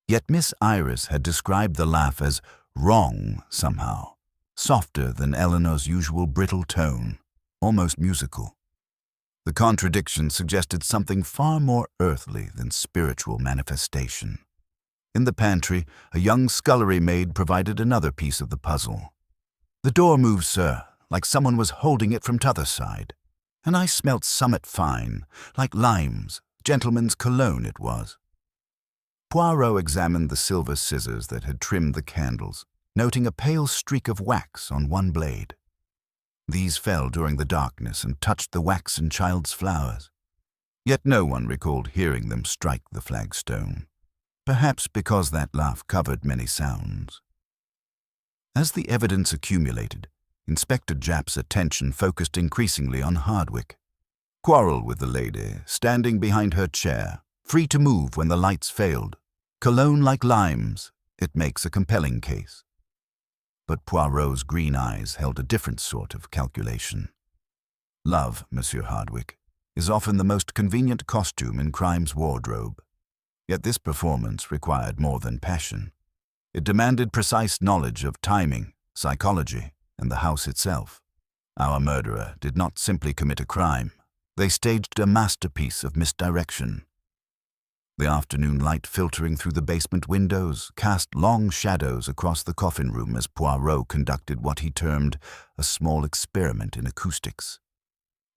Yet Miss Iris had described the laugh as wrong somehow, softer than Eleanor's usual brittle tone, almost musical. The contradiction suggested something far more earthly than spiritual manifestation. In the pantry, a young scullery maid provided another piece of the puzzle. "The door moved, sir, like someone was holding it from t'other side. And I smelt summat fine, like limes, gentleman's cologne it was." Poirot examined the silver scissors that had trimmed the candles, noting a pale streak of wax on one blade. These fell during the darkness and touched the waxen child's flowers. Yet no one recalled hearing them strike the flagstone, perhaps because that laugh covered many sounds. As the evidence accumulated, Inspector Japp's attention focused increasingly on Hardwicke. Quarrel with the lady, standing behind her chair, free to move when the lights failed. Cologne like limes, it makes a compelling case. But Poirot's green eyes held a different sort of calculation. Love, Monsieur Hardwicke, is often the most convenient costume in crime's wardrobe. Yet this performance required more than passion. It demanded precise knowledge of timing, psychology, and the house itself. Our murderer did not simply commit a crime. They staged a masterpiece of misdirection. The afternoon light filtering through the basement windows cast long shadows across the coffin room as Poirot conducted what he termed a small experiment in acoustics.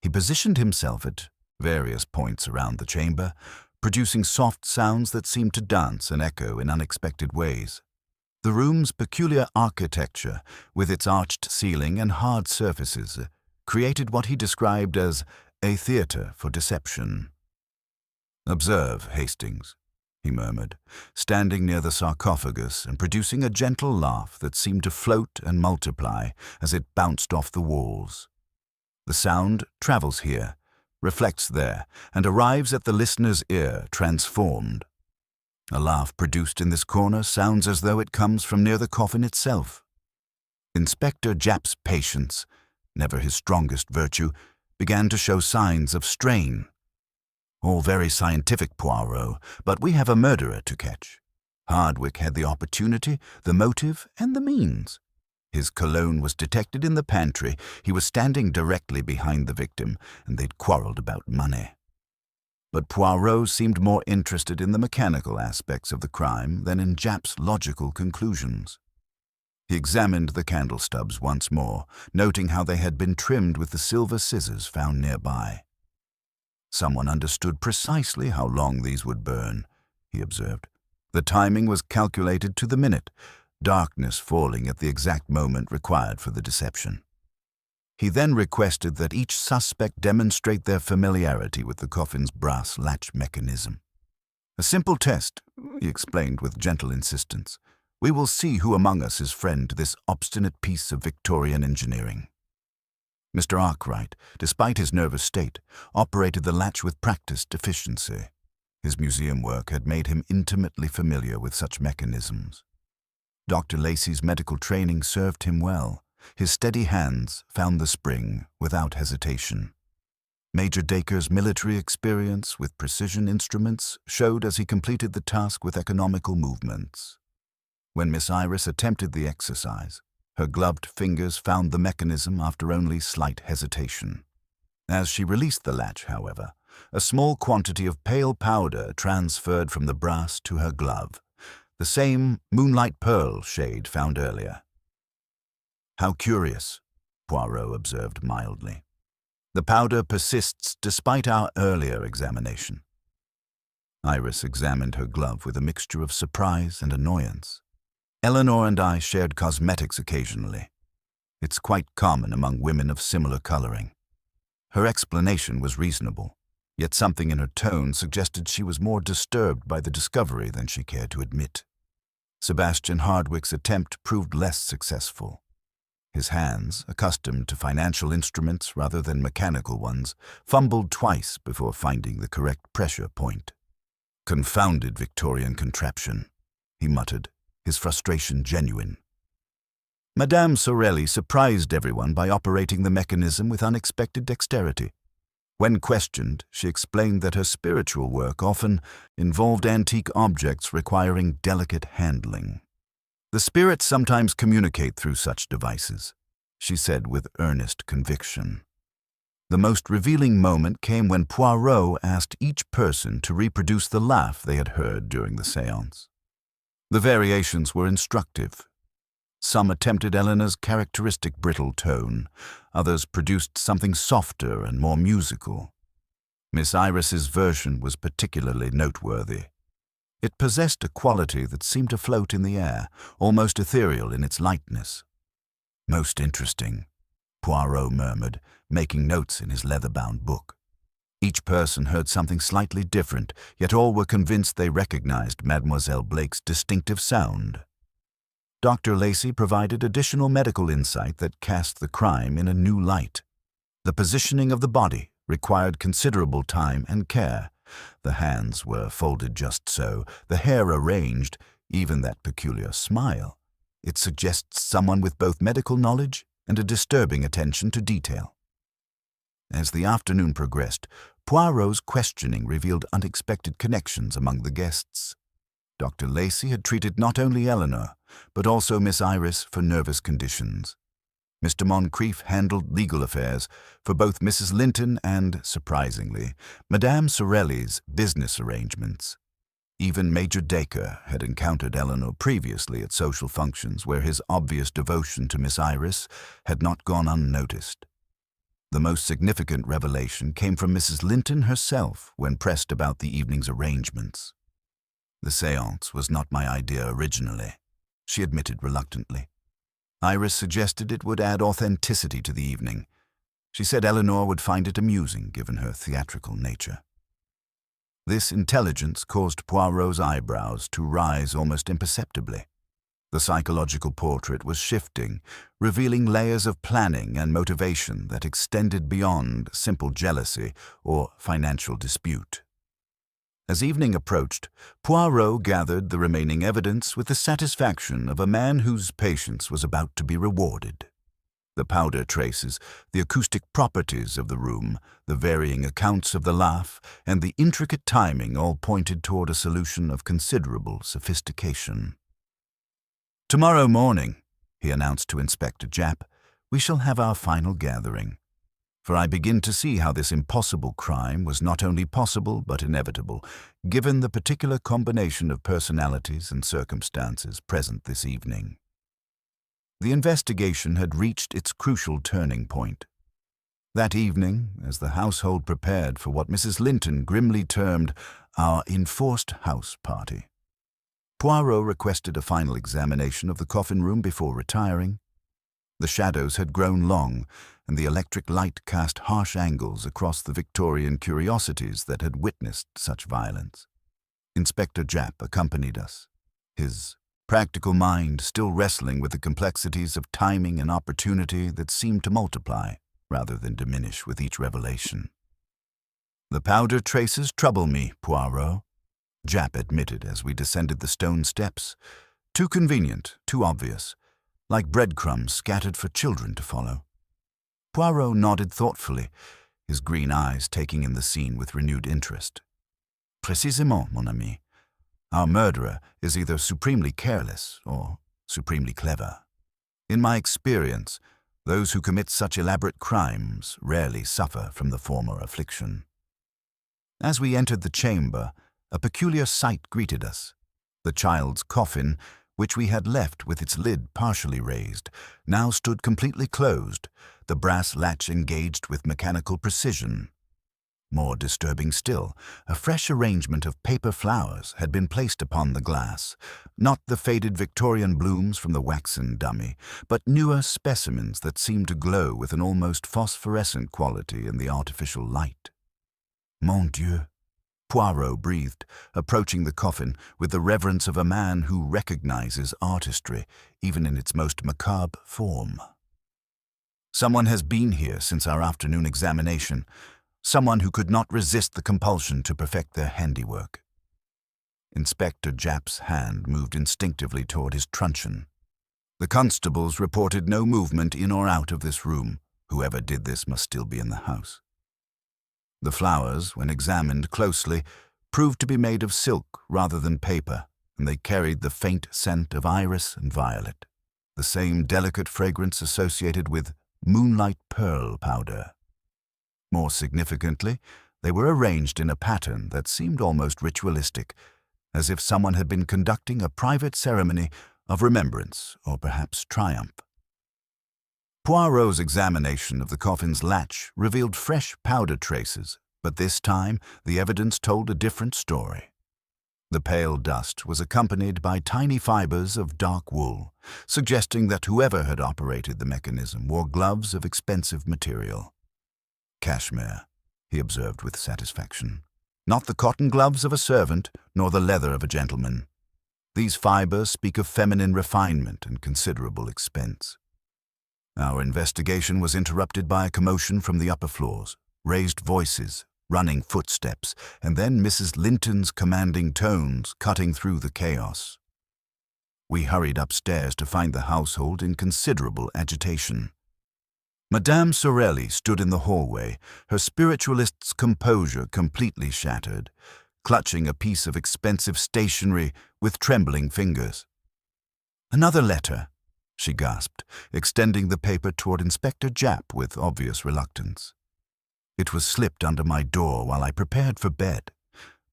He positioned himself at various points around the chamber, producing soft sounds that seemed to dance and echo in unexpected ways. The room's peculiar architecture, with its arched ceiling and hard surfaces, created what he described as a theater for deception. "Observe, Hastings," he murmured, standing near the sarcophagus and producing a gentle laugh that seemed to float and multiply as it bounced off the walls. "The sound travels here, reflects there, and arrives at the listener's ear transformed. A laugh produced in this corner sounds as though it comes from near the coffin itself." Inspector Japp's patience, never his strongest virtue, began to show signs of strain. "All very scientific, Poirot, but we have a murderer to catch. Hardwicke had the opportunity, the motive, and the means. His cologne was detected in the pantry. He was standing directly behind the victim, and they'd quarreled about money." But Poirot seemed more interested in the mechanical aspects of the crime than in Japp's logical conclusions. He examined the candle stubs once more, noting how they had been trimmed with the silver scissors found nearby. "Someone understood precisely how long these would burn," he observed. "The timing was calculated to the minute, darkness falling at the exact moment required for the deception." He then requested that each suspect demonstrate their familiarity with the coffin's brass latch mechanism. "A simple test," he explained with gentle insistence. "We will see who among us is friend to this obstinate piece of Victorian engineering." Mr. Arkwright, despite his nervous state, operated the latch with practiced efficiency. His museum work had made him intimately familiar with such mechanisms. Dr. Lacey's medical training served him well. His steady hands found the spring without hesitation. Major Dacre's military experience with precision instruments showed as he completed the task with economical movements. When Miss Iris attempted the exercise, her gloved fingers found the mechanism after only slight hesitation. As she released the latch, however, a small quantity of pale powder transferred from the brass to her glove, the same moonlight pearl shade found earlier. "How curious," Poirot observed mildly. "The powder persists despite our earlier examination." Iris examined her glove with a mixture of surprise and annoyance. "Eleanor and I shared cosmetics occasionally. It's quite common among women of similar coloring." Her explanation was reasonable, yet something in her tone suggested she was more disturbed by the discovery than she cared to admit. Sebastian Hardwicke's attempt proved less successful. His hands, accustomed to financial instruments rather than mechanical ones, fumbled twice before finding the correct pressure point. "Confounded Victorian contraption," he muttered, his frustration genuine. Madame Sorelli surprised everyone by operating the mechanism with unexpected dexterity. When questioned, she explained that her spiritual work often involved antique objects requiring delicate handling. "The spirits sometimes communicate through such devices," she said with earnest conviction. The most revealing moment came when Poirot asked each person to reproduce the laugh they had heard during the séance. The variations were instructive. Some attempted Eleanor's characteristic brittle tone, others produced something softer and more musical. Miss Iris's version was particularly noteworthy. It possessed a quality that seemed to float in the air, almost ethereal in its lightness. "Most interesting," Poirot murmured, making notes in his leather-bound book. Each person heard something slightly different, yet all were convinced they recognized Mademoiselle Blake's distinctive sound. Dr. Lacey provided additional medical insight that cast the crime in a new light. The positioning of the body required considerable time and care. The hands were folded just so, the hair arranged, even that peculiar smile. It suggests someone with both medical knowledge and a disturbing attention to detail. As the afternoon progressed, Poirot's questioning revealed unexpected connections among the guests. Dr. Lacey had treated not only Eleanor, but also Miss Iris for nervous conditions. Mr. Moncrief handled legal affairs for both Mrs. Linton and, surprisingly, Madame Sorelli's business arrangements. Even Major Dacre had encountered Eleanor previously at social functions where his obvious devotion to Miss Iris had not gone unnoticed. The most significant revelation came from Mrs. Linton herself when pressed about the evening's arrangements. "The séance was not my idea originally," she admitted reluctantly. "Iris suggested it would add authenticity to the evening. She said Eleanor would find it amusing given her theatrical nature." This intelligence caused Poirot's eyebrows to rise almost imperceptibly. The psychological portrait was shifting, revealing layers of planning and motivation that extended beyond simple jealousy or financial dispute. As evening approached, Poirot gathered the remaining evidence with the satisfaction of a man whose patience was about to be rewarded. The powder traces, the acoustic properties of the room, the varying accounts of the laugh, and the intricate timing all pointed toward a solution of considerable sophistication. "Tomorrow morning," he announced to Inspector Japp, "we shall have our final gathering. For I begin to see how this impossible crime was not only possible but inevitable, given the particular combination of personalities and circumstances present this evening." The investigation had reached its crucial turning point. That evening, as the household prepared for what Mrs. Linton grimly termed our enforced house party, Poirot requested a final examination of the coffin room before retiring. The shadows had grown long, and the electric light cast harsh angles across the Victorian curiosities that had witnessed such violence. Inspector Japp accompanied us, his practical mind still wrestling with the complexities of timing and opportunity that seemed to multiply rather than diminish with each revelation. "The powder traces trouble me, Poirot," Japp admitted as we descended the stone steps. "Too convenient, too obvious, like breadcrumbs scattered for children to follow." Poirot nodded thoughtfully, his green eyes taking in the scene with renewed interest. "Précisément, mon ami. Our murderer is either supremely careless or supremely clever. In my experience, those who commit such elaborate crimes rarely suffer from the former affliction." As we entered the chamber, a peculiar sight greeted us. The child's coffin, which we had left with its lid partially raised, now stood completely closed, the brass latch engaged with mechanical precision. More disturbing still, a fresh arrangement of paper flowers had been placed upon the glass, not the faded Victorian blooms from the waxen dummy, but newer specimens that seemed to glow with an almost phosphorescent quality in the artificial light. "Mon Dieu," Poirot breathed, approaching the coffin with the reverence of a man who recognizes artistry, even in its most macabre form. "Someone has been here since our afternoon examination, someone who could not resist the compulsion to perfect their handiwork." Inspector Japp's hand moved instinctively toward his truncheon. "The constables reported no movement in or out of this room. Whoever did this must still be in the house." The flowers, when examined closely, proved to be made of silk rather than paper, and they carried the faint scent of iris and violet, the same delicate fragrance associated with moonlight pearl powder. More significantly, they were arranged in a pattern that seemed almost ritualistic, as if someone had been conducting a private ceremony of remembrance or perhaps triumph. Poirot's examination of the coffin's latch revealed fresh powder traces, but this time the evidence told a different story. The pale dust was accompanied by tiny fibers of dark wool, suggesting that whoever had operated the mechanism wore gloves of expensive material. "Cashmere," he observed with satisfaction. "Not the cotton gloves of a servant, nor the leather of a gentleman. These fibers speak of feminine refinement and considerable expense." Our investigation was interrupted by a commotion from the upper floors, raised voices, running footsteps, and then Mrs. Linton's commanding tones cutting through the chaos. We hurried upstairs to find the household in considerable agitation. Madame Sorelli stood in the hallway, her spiritualist's composure completely shattered, clutching a piece of expensive stationery with trembling fingers. "Another letter," she gasped, extending the paper toward Inspector Japp with obvious reluctance. It was slipped under my door while I prepared for bed.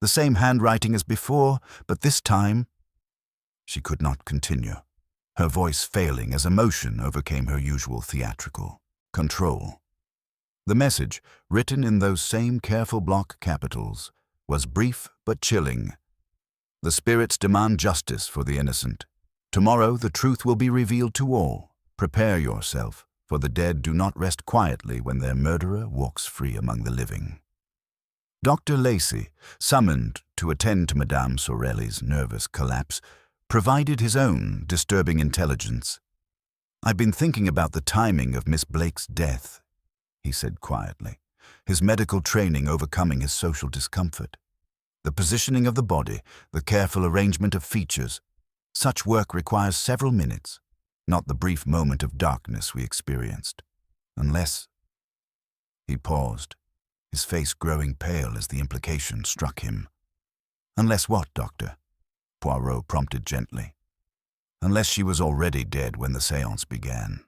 The same handwriting as before, but this time... She could not continue, her voice failing as emotion overcame her usual theatrical control. The message, written in those same careful block capitals, was brief but chilling. The spirits demand justice for the innocent. Tomorrow the truth will be revealed to all. Prepare yourself, for the dead do not rest quietly when their murderer walks free among the living. Dr. Lacey, summoned to attend to Madame Sorelli's nervous collapse, provided his own disturbing intelligence. "I've been thinking about the timing of Miss Blake's death," he said quietly, his medical training overcoming his social discomfort. "The positioning of the body, the careful arrangement of features. Such work requires several minutes, not the brief moment of darkness we experienced. Unless..." He paused, his face growing pale as the implication struck him. "Unless what, Doctor?" Poirot prompted gently. "Unless she was already dead when the séance began.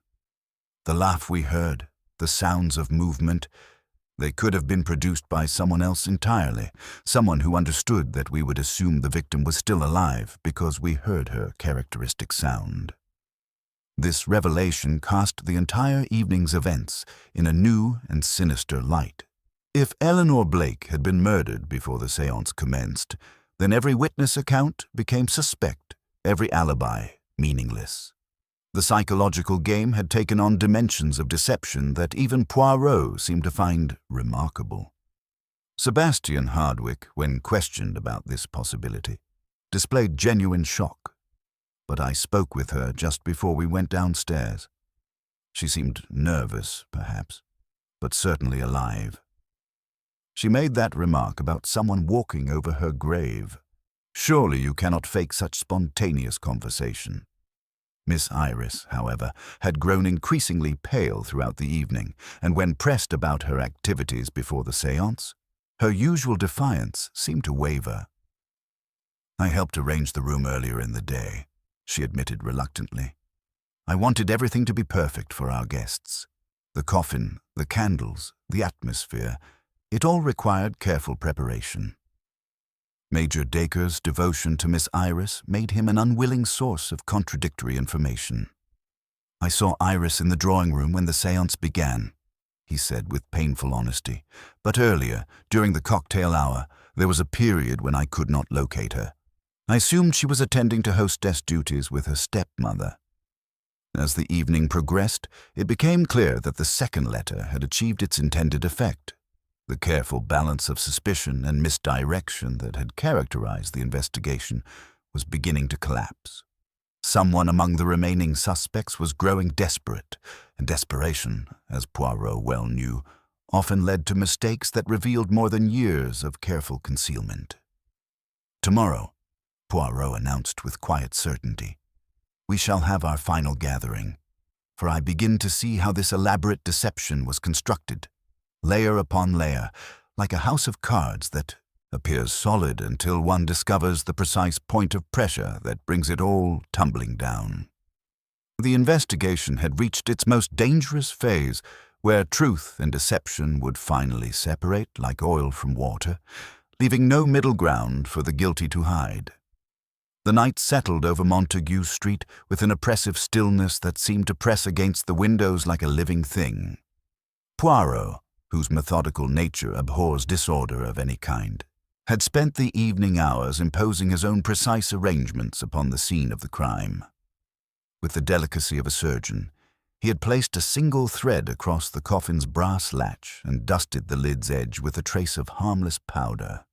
The laugh we heard, the sounds of movement, they could have been produced by someone else entirely, someone who understood that we would assume the victim was still alive because we heard her characteristic sound." This revelation cast the entire evening's events in a new and sinister light. If Eleanor Blake had been murdered before the séance commenced, then every witness account became suspect, every alibi meaningless. The psychological game had taken on dimensions of deception that even Poirot seemed to find remarkable. Sebastian Hardwick, when questioned about this possibility, displayed genuine shock, but I spoke with her just before we went downstairs. She seemed nervous, perhaps, but certainly alive. She made that remark about someone walking over her grave. Surely you cannot fake such spontaneous conversation. Miss Iris, however, had grown increasingly pale throughout the evening, and when pressed about her activities before the séance, her usual defiance seemed to waver. "I helped arrange the room earlier in the day," she admitted reluctantly. "I wanted everything to be perfect for our guests. The coffin, the candles, the atmosphere, it all required careful preparation." Major Dacre's devotion to Miss Iris made him an unwilling source of contradictory information. "I saw Iris in the drawing room when the séance began," he said with painful honesty. "But earlier, during the cocktail hour, there was a period when I could not locate her. I assumed she was attending to hostess duties with her stepmother." As the evening progressed, it became clear that the second letter had achieved its intended effect. The careful balance of suspicion and misdirection that had characterized the investigation was beginning to collapse. Someone among the remaining suspects was growing desperate, and desperation, as Poirot well knew, often led to mistakes that revealed more than years of careful concealment. "Tomorrow," Poirot announced with quiet certainty, "we shall have our final gathering, for I begin to see how this elaborate deception was constructed. Layer upon layer, like a house of cards that appears solid until one discovers the precise point of pressure that brings it all tumbling down." The investigation had reached its most dangerous phase, where truth and deception would finally separate like oil from water, leaving no middle ground for the guilty to hide. The night settled over Montague Street with an oppressive stillness that seemed to press against the windows like a living thing. Poirot, whose methodical nature abhors disorder of any kind, had spent the evening hours imposing his own precise arrangements upon the scene of the crime. With the delicacy of a surgeon, he had placed a single thread across the coffin's brass latch and dusted the lid's edge with a trace of harmless powder.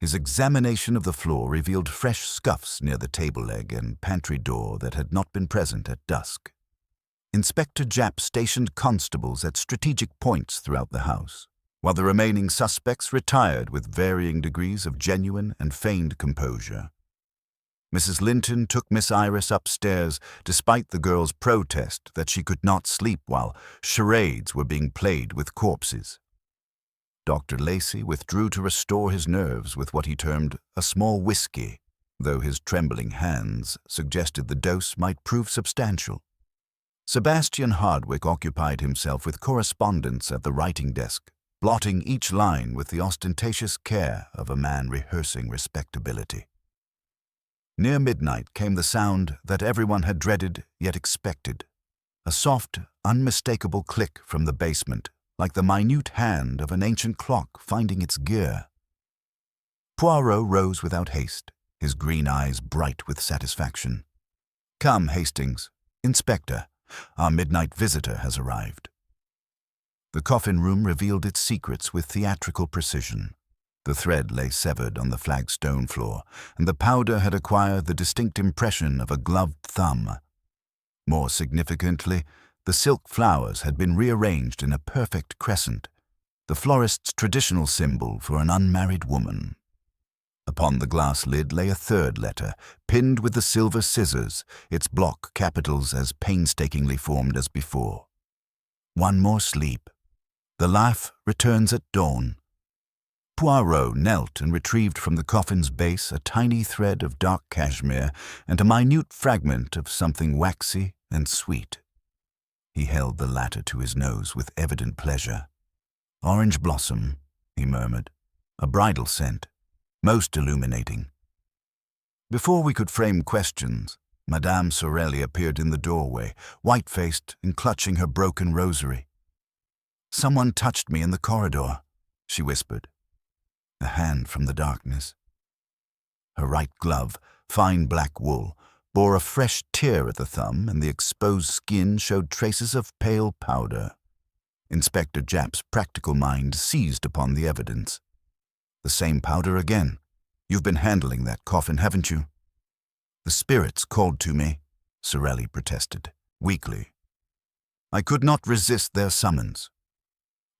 His examination of the floor revealed fresh scuffs near the table leg and pantry door that had not been present at dusk. Inspector Japp stationed constables at strategic points throughout the house, while the remaining suspects retired with varying degrees of genuine and feigned composure. Mrs. Linton took Miss Iris upstairs despite the girl's protest that she could not sleep while charades were being played with corpses. Dr. Lacey withdrew to restore his nerves with what he termed a small whiskey, though his trembling hands suggested the dose might prove substantial. Sebastian Hardwick occupied himself with correspondence at the writing desk, blotting each line with the ostentatious care of a man rehearsing respectability. Near midnight came the sound that everyone had dreaded yet expected, a soft, unmistakable click from the basement, like the minute hand of an ancient clock finding its gear. Poirot rose without haste, his green eyes bright with satisfaction. "Come, Hastings. Inspector, our midnight visitor has arrived." The coffin room revealed its secrets with theatrical precision. The thread lay severed on the flagstone floor, and the powder had acquired the distinct impression of a gloved thumb. More significantly, the silk flowers had been rearranged in a perfect crescent, the florist's traditional symbol for an unmarried woman. Upon the glass lid lay a third letter, pinned with the silver scissors, its block capitals as painstakingly formed as before. "One more sleep. The life returns at dawn." Poirot knelt and retrieved from the coffin's base a tiny thread of dark cashmere and a minute fragment of something waxy and sweet. He held the latter to his nose with evident pleasure. "Orange blossom," he murmured, "a bridal scent. Most illuminating." Before we could frame questions, Madame Sorelli appeared in the doorway, white-faced and clutching her broken rosary. "Someone touched me in the corridor," she whispered. A hand from the darkness. Her right glove, fine black wool, bore a fresh tear at the thumb, and the exposed skin showed traces of pale powder. Inspector Japp's practical mind seized upon the evidence. "The same powder again. You've been handling that coffin, haven't you?" "The spirits called to me," Sorelli protested, weakly. "I could not resist their summons."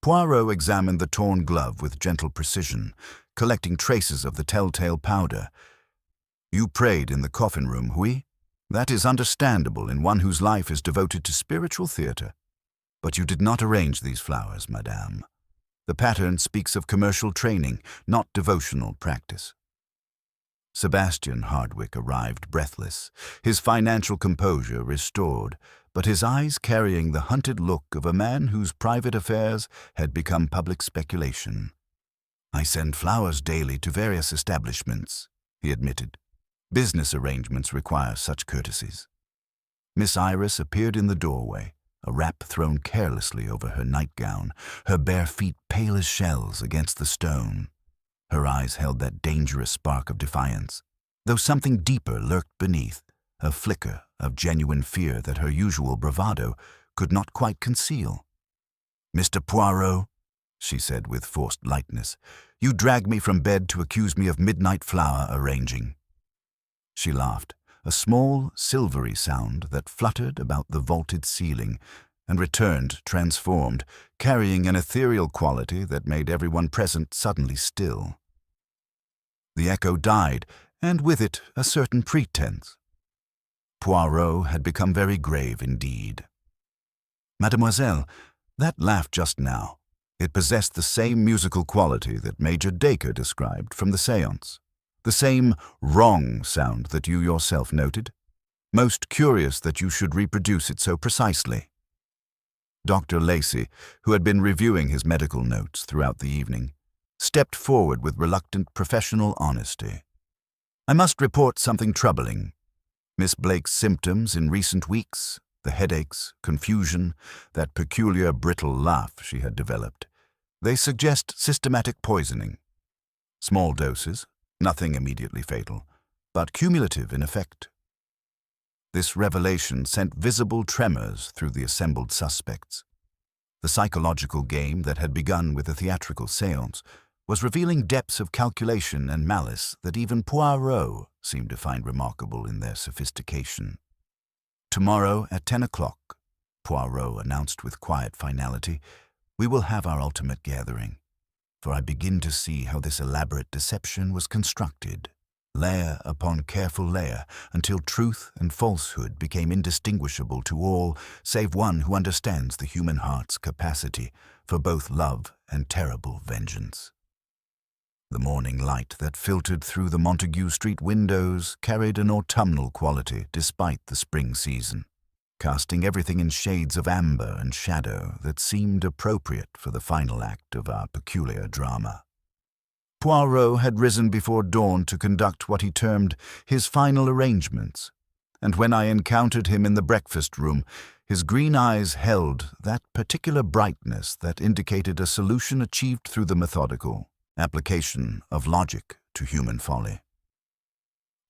Poirot examined the torn glove with gentle precision, collecting traces of the telltale powder. "You prayed in the coffin room, oui? That is understandable in one whose life is devoted to spiritual theatre. But you did not arrange these flowers, madame. The pattern speaks of commercial training, not devotional practice." Sebastian Hardwick arrived breathless, his financial composure restored, but his eyes carrying the hunted look of a man whose private affairs had become public speculation. "I send flowers daily to various establishments," he admitted. "Business arrangements require such courtesies." Miss Iris appeared in the doorway, a wrap thrown carelessly over her nightgown, her bare feet pale as shells against the stone. Her eyes held that dangerous spark of defiance, though something deeper lurked beneath, a flicker of genuine fear that her usual bravado could not quite conceal. "Mr. Poirot," she said with forced lightness, "you dragged me from bed to accuse me of midnight flower arranging." She laughed, a small, silvery sound that fluttered about the vaulted ceiling and returned transformed, carrying an ethereal quality that made everyone present suddenly still. The echo died, and with it a certain pretense. Poirot had become very grave indeed. "Mademoiselle, that laugh just now, it possessed the same musical quality that Major Dacre described from the séance, the same wrong sound that you yourself noted. Most curious that you should reproduce it so precisely." Dr. Lacey, who had been reviewing his medical notes throughout the evening, stepped forward with reluctant professional honesty. "I must report something troubling. Miss Blake's symptoms in recent weeks, the headaches, confusion, that peculiar brittle laugh she had developed, they suggest systematic poisoning. Small doses, nothing immediately fatal, but cumulative in effect." This revelation sent visible tremors through the assembled suspects. The psychological game that had begun with a theatrical séance was revealing depths of calculation and malice that even Poirot seemed to find remarkable in their sophistication. "Tomorrow at 10 o'clock, Poirot announced with quiet finality, "we will have our ultimate gathering, for I begin to see how this elaborate deception was constructed, layer upon careful layer, until truth and falsehood became indistinguishable to all save one who understands the human heart's capacity for both love and terrible vengeance." The morning light that filtered through the Montague Street windows carried an autumnal quality despite the spring season. casting everything in shades of amber and shadow that seemed appropriate for the final act of our peculiar drama. Poirot had risen before dawn to conduct what he termed his final arrangements, and when I encountered him in the breakfast room, his green eyes held that particular brightness that indicated a solution achieved through the methodical application of logic to human folly.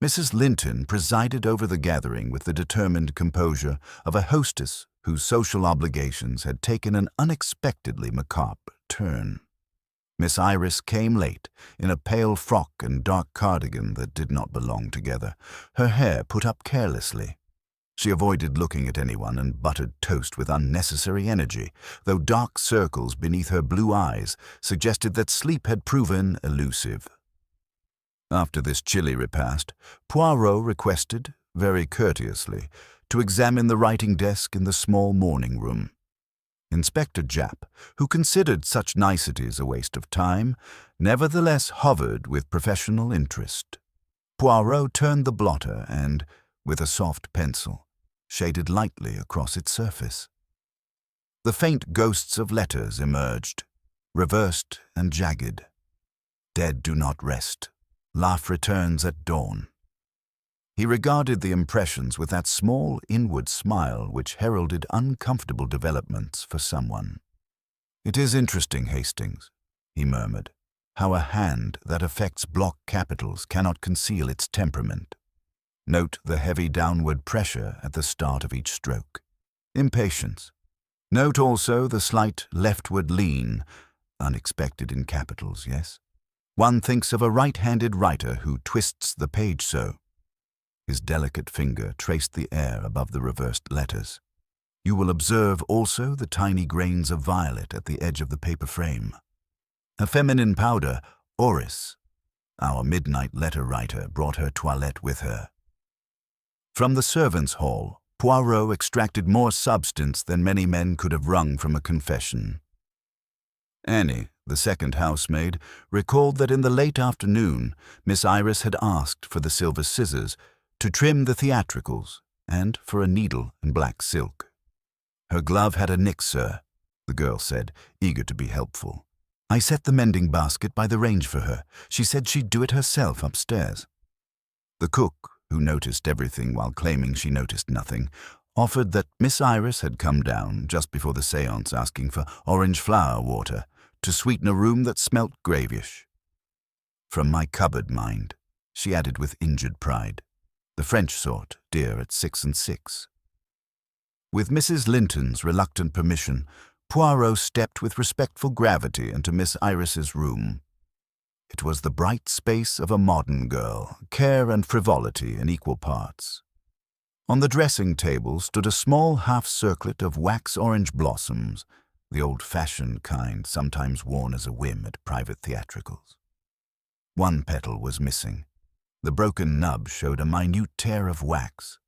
Mrs. Linton presided over the gathering with the determined composure of a hostess whose social obligations had taken an unexpectedly macabre turn. Miss Iris came late, in a pale frock and dark cardigan that did not belong together, her hair put up carelessly. She avoided looking at anyone and buttered toast with unnecessary energy, though dark circles beneath her blue eyes suggested that sleep had proven elusive. After this chilly repast, Poirot requested, very courteously, to examine the writing desk in the small morning room. Inspector Japp, who considered such niceties a waste of time, nevertheless hovered with professional interest. Poirot turned the blotter and, with a soft pencil, shaded lightly across its surface. The faint ghosts of letters emerged, reversed and jagged. Dead do not rest. Laugh returns at dawn. He regarded the impressions with that small inward smile which heralded uncomfortable developments for someone. "It is interesting, Hastings," he murmured, "how a hand that affects block capitals cannot conceal its temperament. Note the heavy downward pressure at the start of each stroke. Impatience. Note also the slight leftward lean, unexpected in capitals, yes? One thinks of a right-handed writer who twists the page so." His delicate finger traced the air above the reversed letters. "You will observe also the tiny grains of violet at the edge of the paper frame. A feminine powder, orris. Our midnight letter writer brought her toilette with her." From the servants' hall, Poirot extracted more substance than many men could have wrung from a confession. Annie, the second housemaid, recalled that in the late afternoon, Miss Iris had asked for the silver scissors to trim the theatricals, and for a needle and black silk. "Her glove had a nick, sir," the girl said, eager to be helpful. "I set the mending basket by the range for her. She said she'd do it herself upstairs." The cook, who noticed everything while claiming she noticed nothing, offered that Miss Iris had come down just before the séance asking for orange flower water to sweeten a room that smelt gravyish. "From my cupboard, mind," she added with injured pride. "The French sort, dear, at 6 and 6. With Mrs. Linton's reluctant permission, Poirot stepped with respectful gravity into Miss Iris's room. It was the bright space of a modern girl, care and frivolity in equal parts. On the dressing table stood a small half-circlet of wax-orange blossoms, the old-fashioned kind sometimes worn as a whim at private theatricals. One petal was missing. The broken nub showed a minute tear of wax.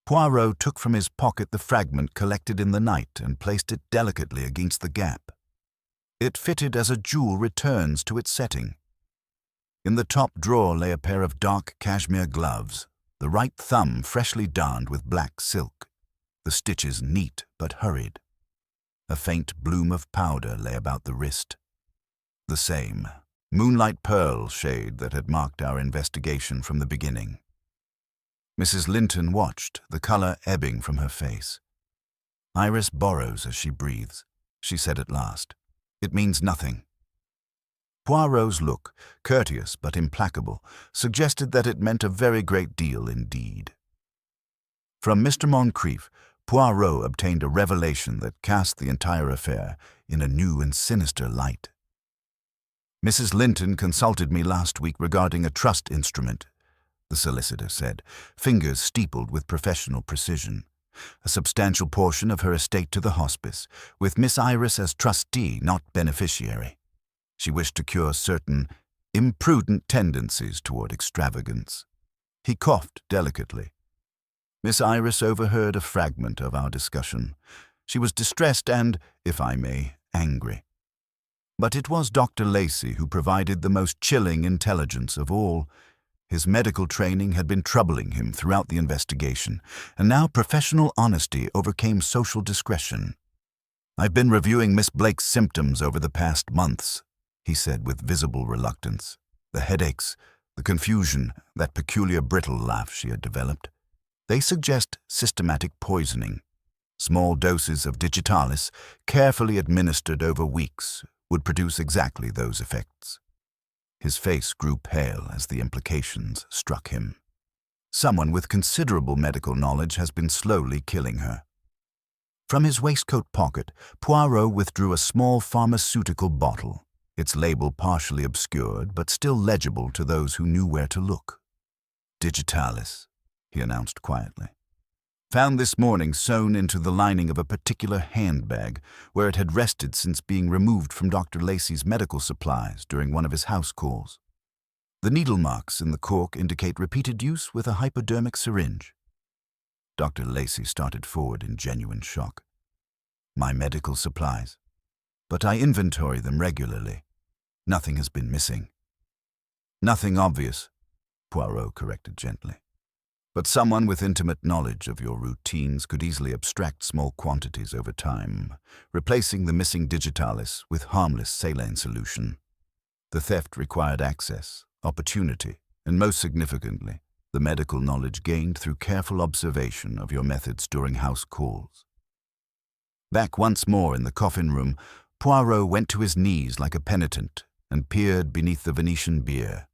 Poirot took from his pocket the fragment collected in the night and placed it delicately against the gap. It fitted as a jewel returns to its setting. In the top drawer lay a pair of dark cashmere gloves, the right thumb freshly darned with black silk, the stitches neat but hurried. A faint bloom of powder lay about the wrist. The same moonlight pearl shade that had marked our investigation from the beginning. Mrs. Linton watched, the color ebbing from her face. "Iris borrows as she breathes," she said at last. "It means nothing." Poirot's look, courteous but implacable, suggested that it meant a very great deal indeed. From Mr. Moncrief, Poirot obtained a revelation that cast the entire affair in a new and sinister light. "Mrs. Linton consulted me last week regarding a trust instrument," the solicitor said, fingers steepled with professional precision. "A substantial portion of her estate to the hospice, with Miss Iris as trustee, not beneficiary. She wished to cure certain imprudent tendencies toward extravagance." He coughed delicately. Miss Iris overheard a fragment of our discussion. She was distressed and, if I may, angry. But it was Dr. Lacey who provided the most chilling intelligence of all. His medical training had been troubling him throughout the investigation, and now professional honesty overcame social discretion. "I've been reviewing Miss Blake's symptoms over the past months," he said with visible reluctance. "The headaches, the confusion, that peculiar brittle laugh she had developed. They suggest systematic poisoning. Small doses of digitalis, carefully administered over weeks, would produce exactly those effects." His face grew pale as the implications struck him. Someone with considerable medical knowledge has been slowly killing her. From his waistcoat pocket, Poirot withdrew a small pharmaceutical bottle, its label partially obscured but still legible to those who knew where to look. "Digitalis," he announced quietly. "Found this morning sewn into the lining of a particular handbag, where it had rested since being removed from Dr. Lacey's medical supplies during one of his house calls. The needle marks in the cork indicate repeated use with a hypodermic syringe." Dr. Lacey started forward in genuine shock. "My medical supplies. But I inventory them regularly. Nothing has been missing." "Nothing obvious," Poirot corrected gently. "But someone with intimate knowledge of your routines could easily abstract small quantities over time, replacing the missing digitalis with harmless saline solution. The theft required access, opportunity, and most significantly, the medical knowledge gained through careful observation of your methods during house calls." Back once more in the coffin room, Poirot went to his knees like a penitent and peered beneath the Venetian bier.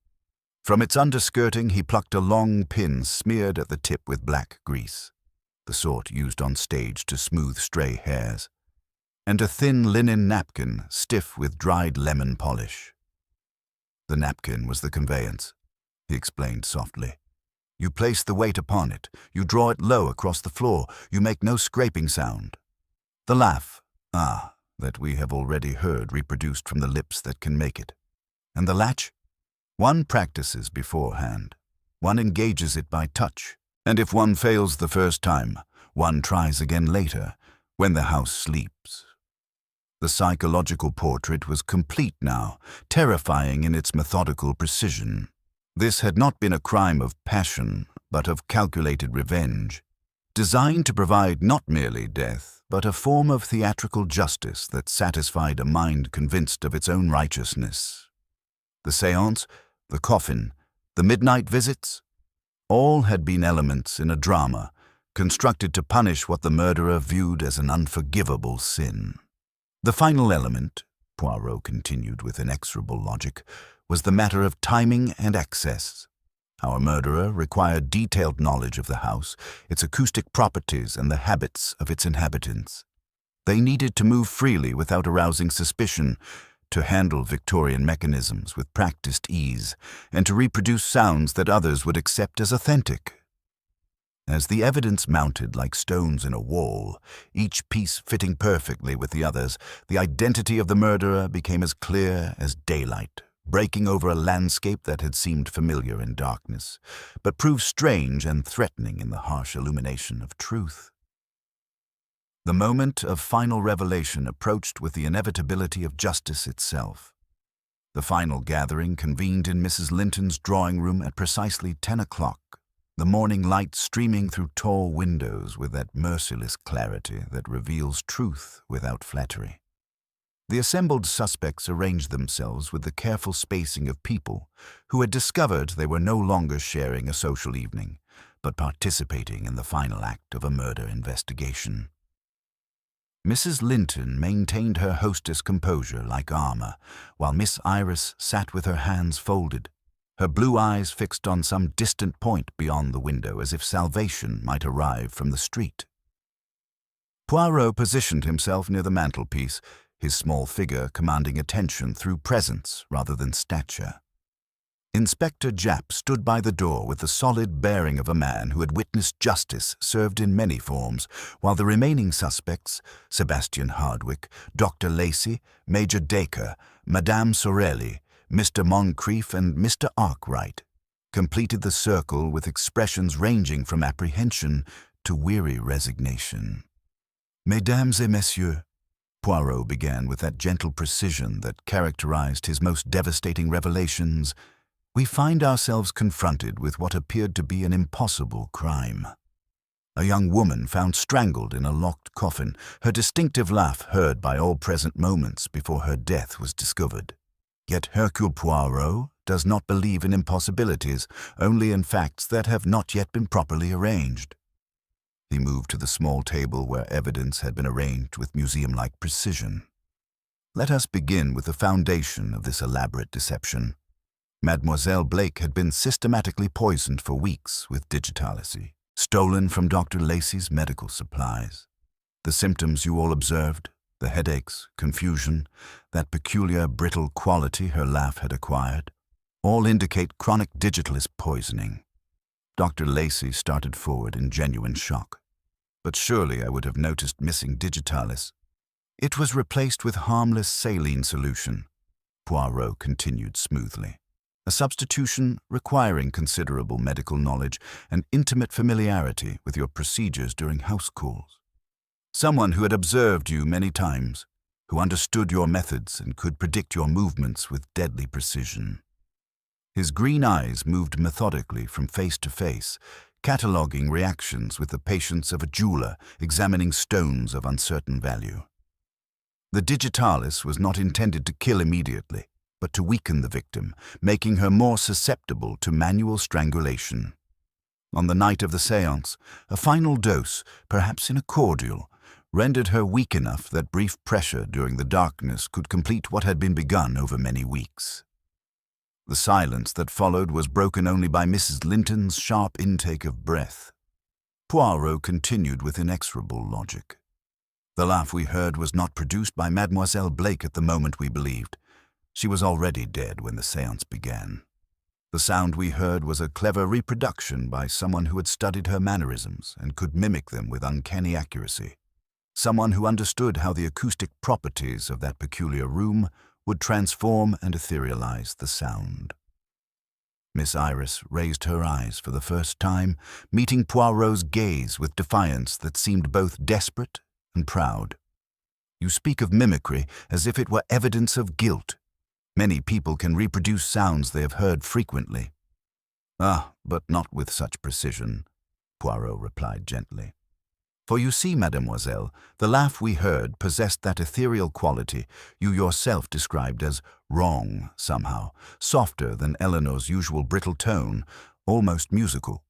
From its underskirting he plucked a long pin smeared at the tip with black grease, the sort used on stage to smooth stray hairs, and a thin linen napkin stiff with dried lemon polish. "The napkin was the conveyance," he explained softly. "You place the weight upon it, you draw it low across the floor, you make no scraping sound. The laugh, that we have already heard reproduced from the lips that can make it. And the latch? One practices beforehand. One engages it by touch. And if one fails the first time, one tries again later, when the house sleeps." The psychological portrait was complete now, terrifying in its methodical precision. This had not been a crime of passion, but of calculated revenge, designed to provide not merely death, but a form of theatrical justice that satisfied a mind convinced of its own righteousness. The séance, the coffin, the midnight visits, all had been elements in a drama constructed to punish what the murderer viewed as an unforgivable sin. The final element, Poirot continued with inexorable logic, was the matter of timing and access. Our murderer required detailed knowledge of the house, its acoustic properties, and the habits of its inhabitants. They needed to move freely without arousing suspicion, to handle Victorian mechanisms with practiced ease, and to reproduce sounds that others would accept as authentic. As the evidence mounted like stones in a wall, each piece fitting perfectly with the others, the identity of the murderer became as clear as daylight, breaking over a landscape that had seemed familiar in darkness, but proved strange and threatening in the harsh illumination of truth. The moment of final revelation approached with the inevitability of justice itself. The final gathering convened in Mrs. Linton's drawing room at precisely 10 o'clock, the morning light streaming through tall windows with that merciless clarity that reveals truth without flattery. The assembled suspects arranged themselves with the careful spacing of people who had discovered they were no longer sharing a social evening, but participating in the final act of a murder investigation. Mrs. Linton maintained her hostess' composure like armor, while Miss Iris sat with her hands folded, her blue eyes fixed on some distant point beyond the window as if salvation might arrive from the street. Poirot positioned himself near the mantelpiece, his small figure commanding attention through presence rather than stature. Inspector Japp stood by the door with the solid bearing of a man who had witnessed justice served in many forms, while the remaining suspects, Sebastian Hardwick, Dr. Lacey, Major Dacre, Madame Sorelli, Mr. Moncrief, and Mr. Arkwright, completed the circle with expressions ranging from apprehension to weary resignation. "Mesdames et messieurs," Poirot began with that gentle precision that characterized his most devastating revelations, we find ourselves confronted with what appeared to be an impossible crime. A young woman found strangled in a locked coffin, her distinctive laugh heard by all present moments before her death was discovered. Yet Hercule Poirot does not believe in impossibilities, only in facts that have not yet been properly arranged. He moved to the small table where evidence had been arranged with museum-like precision. Let us begin with the foundation of this elaborate deception. Mademoiselle Blake had been systematically poisoned for weeks with digitalis, stolen from Dr. Lacey's medical supplies. The symptoms you all observed, the headaches, confusion, that peculiar brittle quality her laugh had acquired, all indicate chronic digitalis poisoning. Dr. Lacey started forward in genuine shock. But surely I would have noticed missing digitalis. It was replaced with harmless saline solution, Poirot continued smoothly. A substitution requiring considerable medical knowledge and intimate familiarity with your procedures during house calls. Someone who had observed you many times, who understood your methods and could predict your movements with deadly precision. His green eyes moved methodically from face to face, cataloguing reactions with the patience of a jeweler examining stones of uncertain value. The digitalis was not intended to kill immediately, but to weaken the victim, making her more susceptible to manual strangulation. On the night of the séance, a final dose, perhaps in a cordial, rendered her weak enough that brief pressure during the darkness could complete what had been begun over many weeks. The silence that followed was broken only by Mrs. Linton's sharp intake of breath. Poirot continued with inexorable logic. The laugh we heard was not produced by Mademoiselle Blake at the moment we believed. She was already dead when the séance began. The sound we heard was a clever reproduction by someone who had studied her mannerisms and could mimic them with uncanny accuracy. Someone who understood how the acoustic properties of that peculiar room would transform and etherealize the sound. Miss Iris raised her eyes for the first time, meeting Poirot's gaze with defiance that seemed both desperate and proud. You speak of mimicry as if it were evidence of guilt. Many people can reproduce sounds they have heard frequently. Ah, but not with such precision, Poirot replied gently. For you see, mademoiselle, the laugh we heard possessed that ethereal quality you yourself described as wrong somehow, softer than Eleanor's usual brittle tone, almost musical.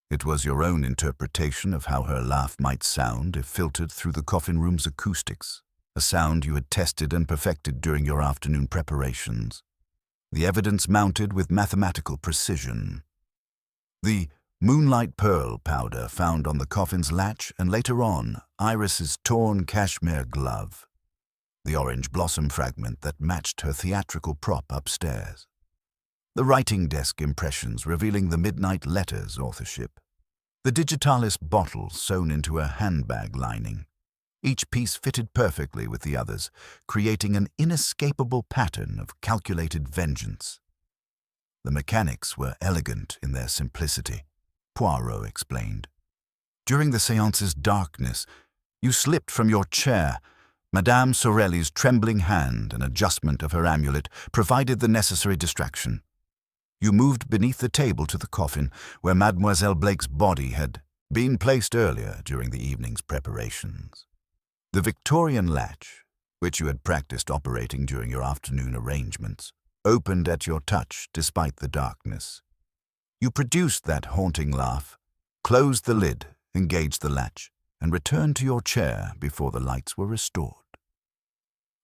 It was your own interpretation of how her laugh might sound if filtered through the coffin room's acoustics, a sound you had tested and perfected during your afternoon preparations. The evidence mounted with mathematical precision. The moonlight pearl powder found on the coffin's latch and later on Iris's torn cashmere glove. The orange blossom fragment that matched her theatrical prop upstairs. The writing desk impressions revealing the midnight letters authorship. The digitalis bottle sewn into her handbag lining. Each piece fitted perfectly with the others, creating an inescapable pattern of calculated vengeance. The mechanics were elegant in their simplicity, Poirot explained. During the séance's darkness, you slipped from your chair. Madame Sorelli's trembling hand and adjustment of her amulet provided the necessary distraction. You moved beneath the table to the coffin, where Mademoiselle Blake's body had been placed earlier during the evening's preparations. The Victorian latch, which you had practiced operating during your afternoon arrangements, opened at your touch despite the darkness. You produced that haunting laugh, closed the lid, engaged the latch, and returned to your chair before the lights were restored.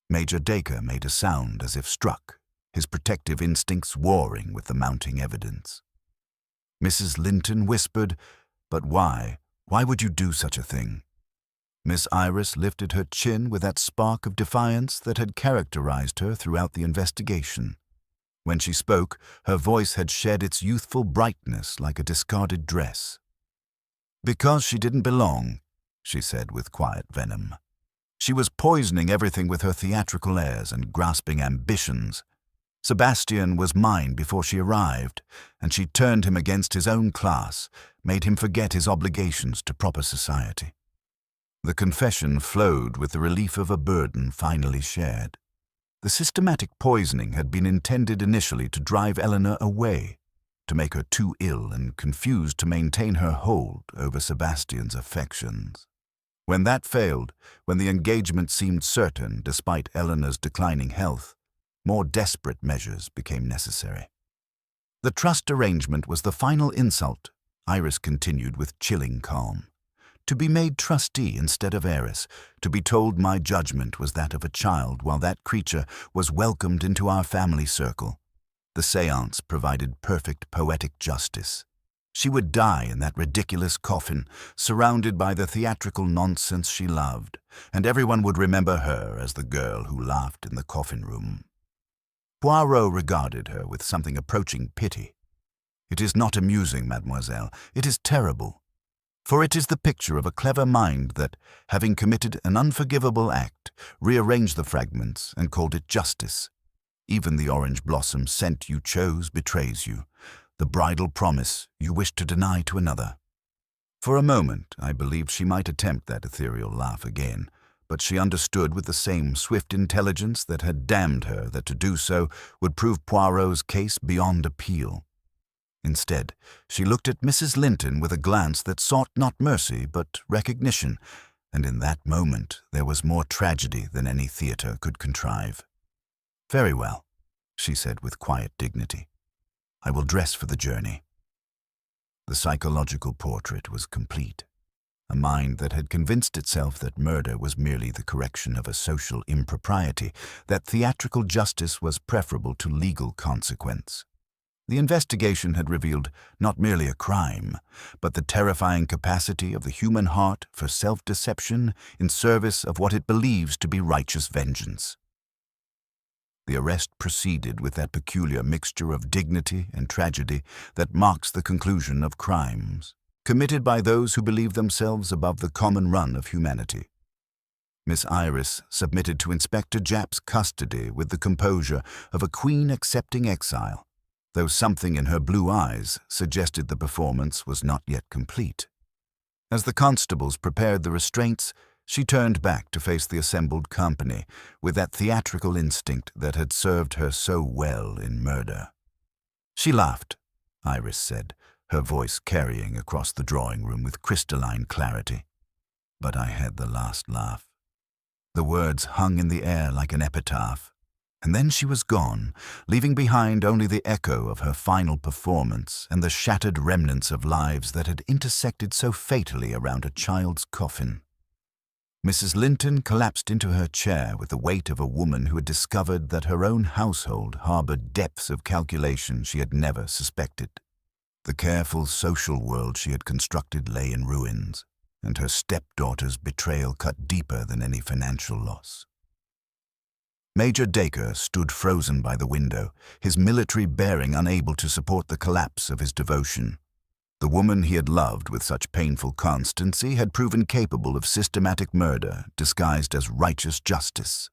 Major Dacre made a sound as if struck, his protective instincts warring with the mounting evidence. Mrs. Linton whispered, "But why? Why would you do such a thing?" Miss Iris lifted her chin with that spark of defiance that had characterized her throughout the investigation. When she spoke, her voice had shed its youthful brightness like a discarded dress. "Because she didn't belong," she said with quiet venom. "She was poisoning everything with her theatrical airs and grasping ambitions. Sebastian was mine before she arrived, and she turned him against his own class, made him forget his obligations to proper society." The confession flowed with the relief of a burden finally shared. The systematic poisoning had been intended initially to drive Eleanor away, to make her too ill and confused to maintain her hold over Sebastian's affections. When that failed, when the engagement seemed certain despite Eleanor's declining health, more desperate measures became necessary. The trust arrangement was the final insult, Iris continued with chilling calm. To be made trustee instead of heiress, to be told my judgment was that of a child while that creature was welcomed into our family circle. The séance provided perfect poetic justice. She would die in that ridiculous coffin, surrounded by the theatrical nonsense she loved, and everyone would remember her as the girl who laughed in the coffin room. Poirot regarded her with something approaching pity. "It is not amusing, mademoiselle. It is terrible. For it is the picture of a clever mind that, having committed an unforgivable act, rearranged the fragments and called it justice. Even the orange blossom scent you chose betrays you, the bridal promise you wish to deny to another." For a moment, I believed she might attempt that ethereal laugh again, but she understood with the same swift intelligence that had damned her that to do so would prove Poirot's case beyond appeal. Instead, she looked at Mrs. Linton with a glance that sought not mercy but recognition, and in that moment there was more tragedy than any theatre could contrive. "Very well," she said with quiet dignity. "I will dress for the journey." The psychological portrait was complete. A mind that had convinced itself that murder was merely the correction of a social impropriety, that theatrical justice was preferable to legal consequence. The investigation had revealed not merely a crime, but the terrifying capacity of the human heart for self-deception in service of what it believes to be righteous vengeance. The arrest proceeded with that peculiar mixture of dignity and tragedy that marks the conclusion of crimes, committed by those who believe themselves above the common run of humanity. Miss Iris submitted to Inspector Japp's custody with the composure of a queen accepting exile, though something in her blue eyes suggested the performance was not yet complete. As the constables prepared the restraints, she turned back to face the assembled company with that theatrical instinct that had served her so well in murder. "She laughed," Iris said, her voice carrying across the drawing room with crystalline clarity. "But I had the last laugh." The words hung in the air like an epitaph, and then she was gone, leaving behind only the echo of her final performance and the shattered remnants of lives that had intersected so fatally around a child's coffin. Mrs. Linton collapsed into her chair with the weight of a woman who had discovered that her own household harbored depths of calculation she had never suspected. The careful social world she had constructed lay in ruins, and her stepdaughter's betrayal cut deeper than any financial loss. Major Dacre stood frozen by the window, his military bearing unable to support the collapse of his devotion. The woman he had loved with such painful constancy had proven capable of systematic murder disguised as righteous justice.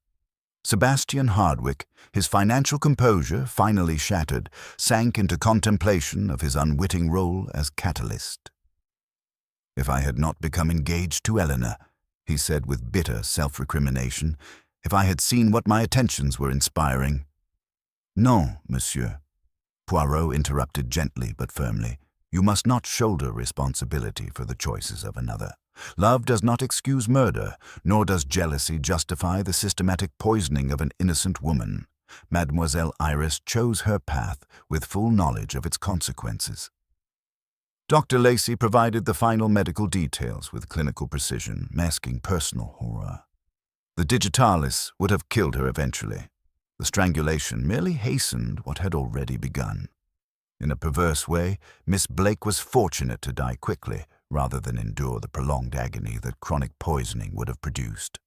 Sebastian Hardwicke, his financial composure finally shattered, sank into contemplation of his unwitting role as catalyst. "If I had not become engaged to Eleanor," he said with bitter self-recrimination, "if I had seen what my attentions were inspiring—" "Non, monsieur," Poirot interrupted gently but firmly. "You must not shoulder responsibility for the choices of another. Love does not excuse murder, nor does jealousy justify the systematic poisoning of an innocent woman. Mademoiselle Iris chose her path with full knowledge of its consequences." Dr. Lacey provided the final medical details with clinical precision, masking personal horror. The digitalis would have killed her eventually. The strangulation merely hastened what had already begun. In a perverse way, Miss Blake was fortunate to die quickly, rather than endure the prolonged agony that chronic poisoning would have produced.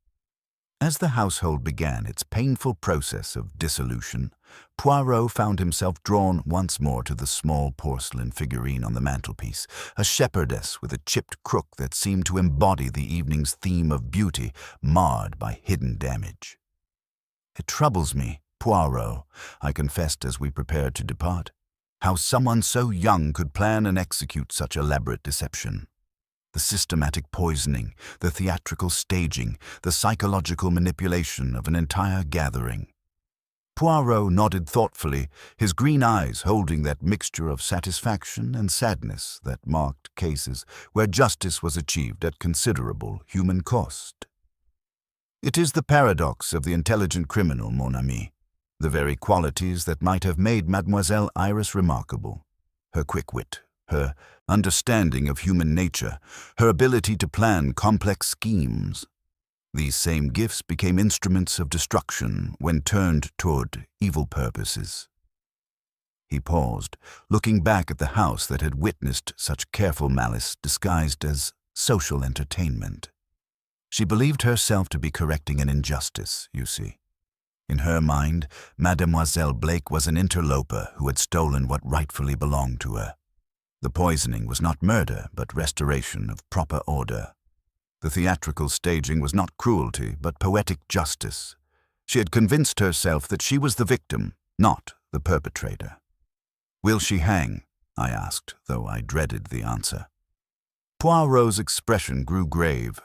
As the household began its painful process of dissolution, Poirot found himself drawn once more to the small porcelain figurine on the mantelpiece, a shepherdess with a chipped crook that seemed to embody the evening's theme of beauty, marred by hidden damage. "It troubles me, Poirot," I confessed as we prepared to depart, "how someone so young could plan and execute such elaborate deception. The systematic poisoning, the theatrical staging, the psychological manipulation of an entire gathering. Poirot nodded thoughtfully, his green eyes holding that mixture of satisfaction and sadness that marked cases where justice was achieved at considerable human cost. It is the paradox of the intelligent criminal, mon ami. The very qualities that might have made Mademoiselle Iris remarkable. Her quick wit, her understanding of human nature, her ability to plan complex schemes. These same gifts became instruments of destruction when turned toward evil purposes. He paused, looking back at the house that had witnessed such careful malice disguised as social entertainment. She believed herself to be correcting an injustice, you see. In her mind, Mademoiselle Blake was an interloper who had stolen what rightfully belonged to her. The poisoning was not murder, but restoration of proper order. The theatrical staging was not cruelty, but poetic justice. She had convinced herself that she was the victim, not the perpetrator. "Will she hang?" I asked, though I dreaded the answer. Poirot's expression grew grave.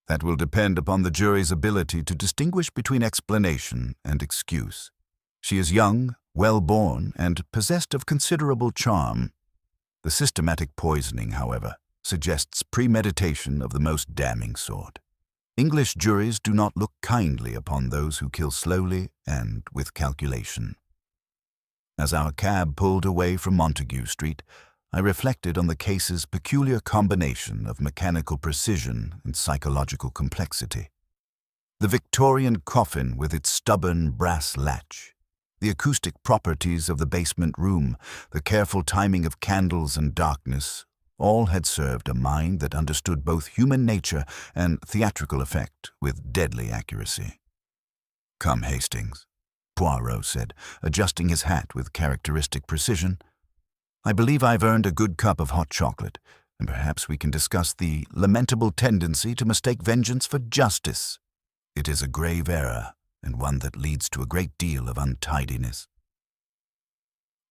"That will depend upon the jury's ability to distinguish between explanation and excuse. She is young, well-born, and possessed of considerable charm. The systematic poisoning, however, suggests premeditation of the most damning sort. English juries do not look kindly upon those who kill slowly and with calculation." As our cab pulled away from Montague Street, I reflected on the case's peculiar combination of mechanical precision and psychological complexity. The Victorian coffin with its stubborn brass latch, the acoustic properties of the basement room, the careful timing of candles and darkness, all had served a mind that understood both human nature and theatrical effect with deadly accuracy. "Come, Hastings," Poirot said, adjusting his hat with characteristic precision. "I believe I've earned a good cup of hot chocolate, and perhaps we can discuss the lamentable tendency to mistake vengeance for justice. It is a grave error, and one that leads to a great deal of untidiness."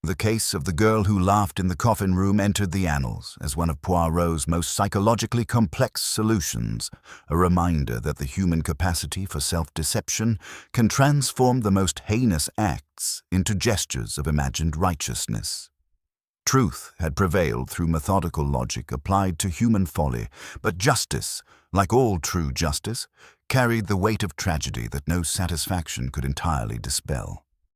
The case of the girl who laughed in the coffin room entered the annals as one of Poirot's most psychologically complex solutions, a reminder that the human capacity for self-deception can transform the most heinous acts into gestures of imagined righteousness. Truth had prevailed through methodical logic applied to human folly, but justice, like all true justice, carried the weight of tragedy that no satisfaction could entirely dispel.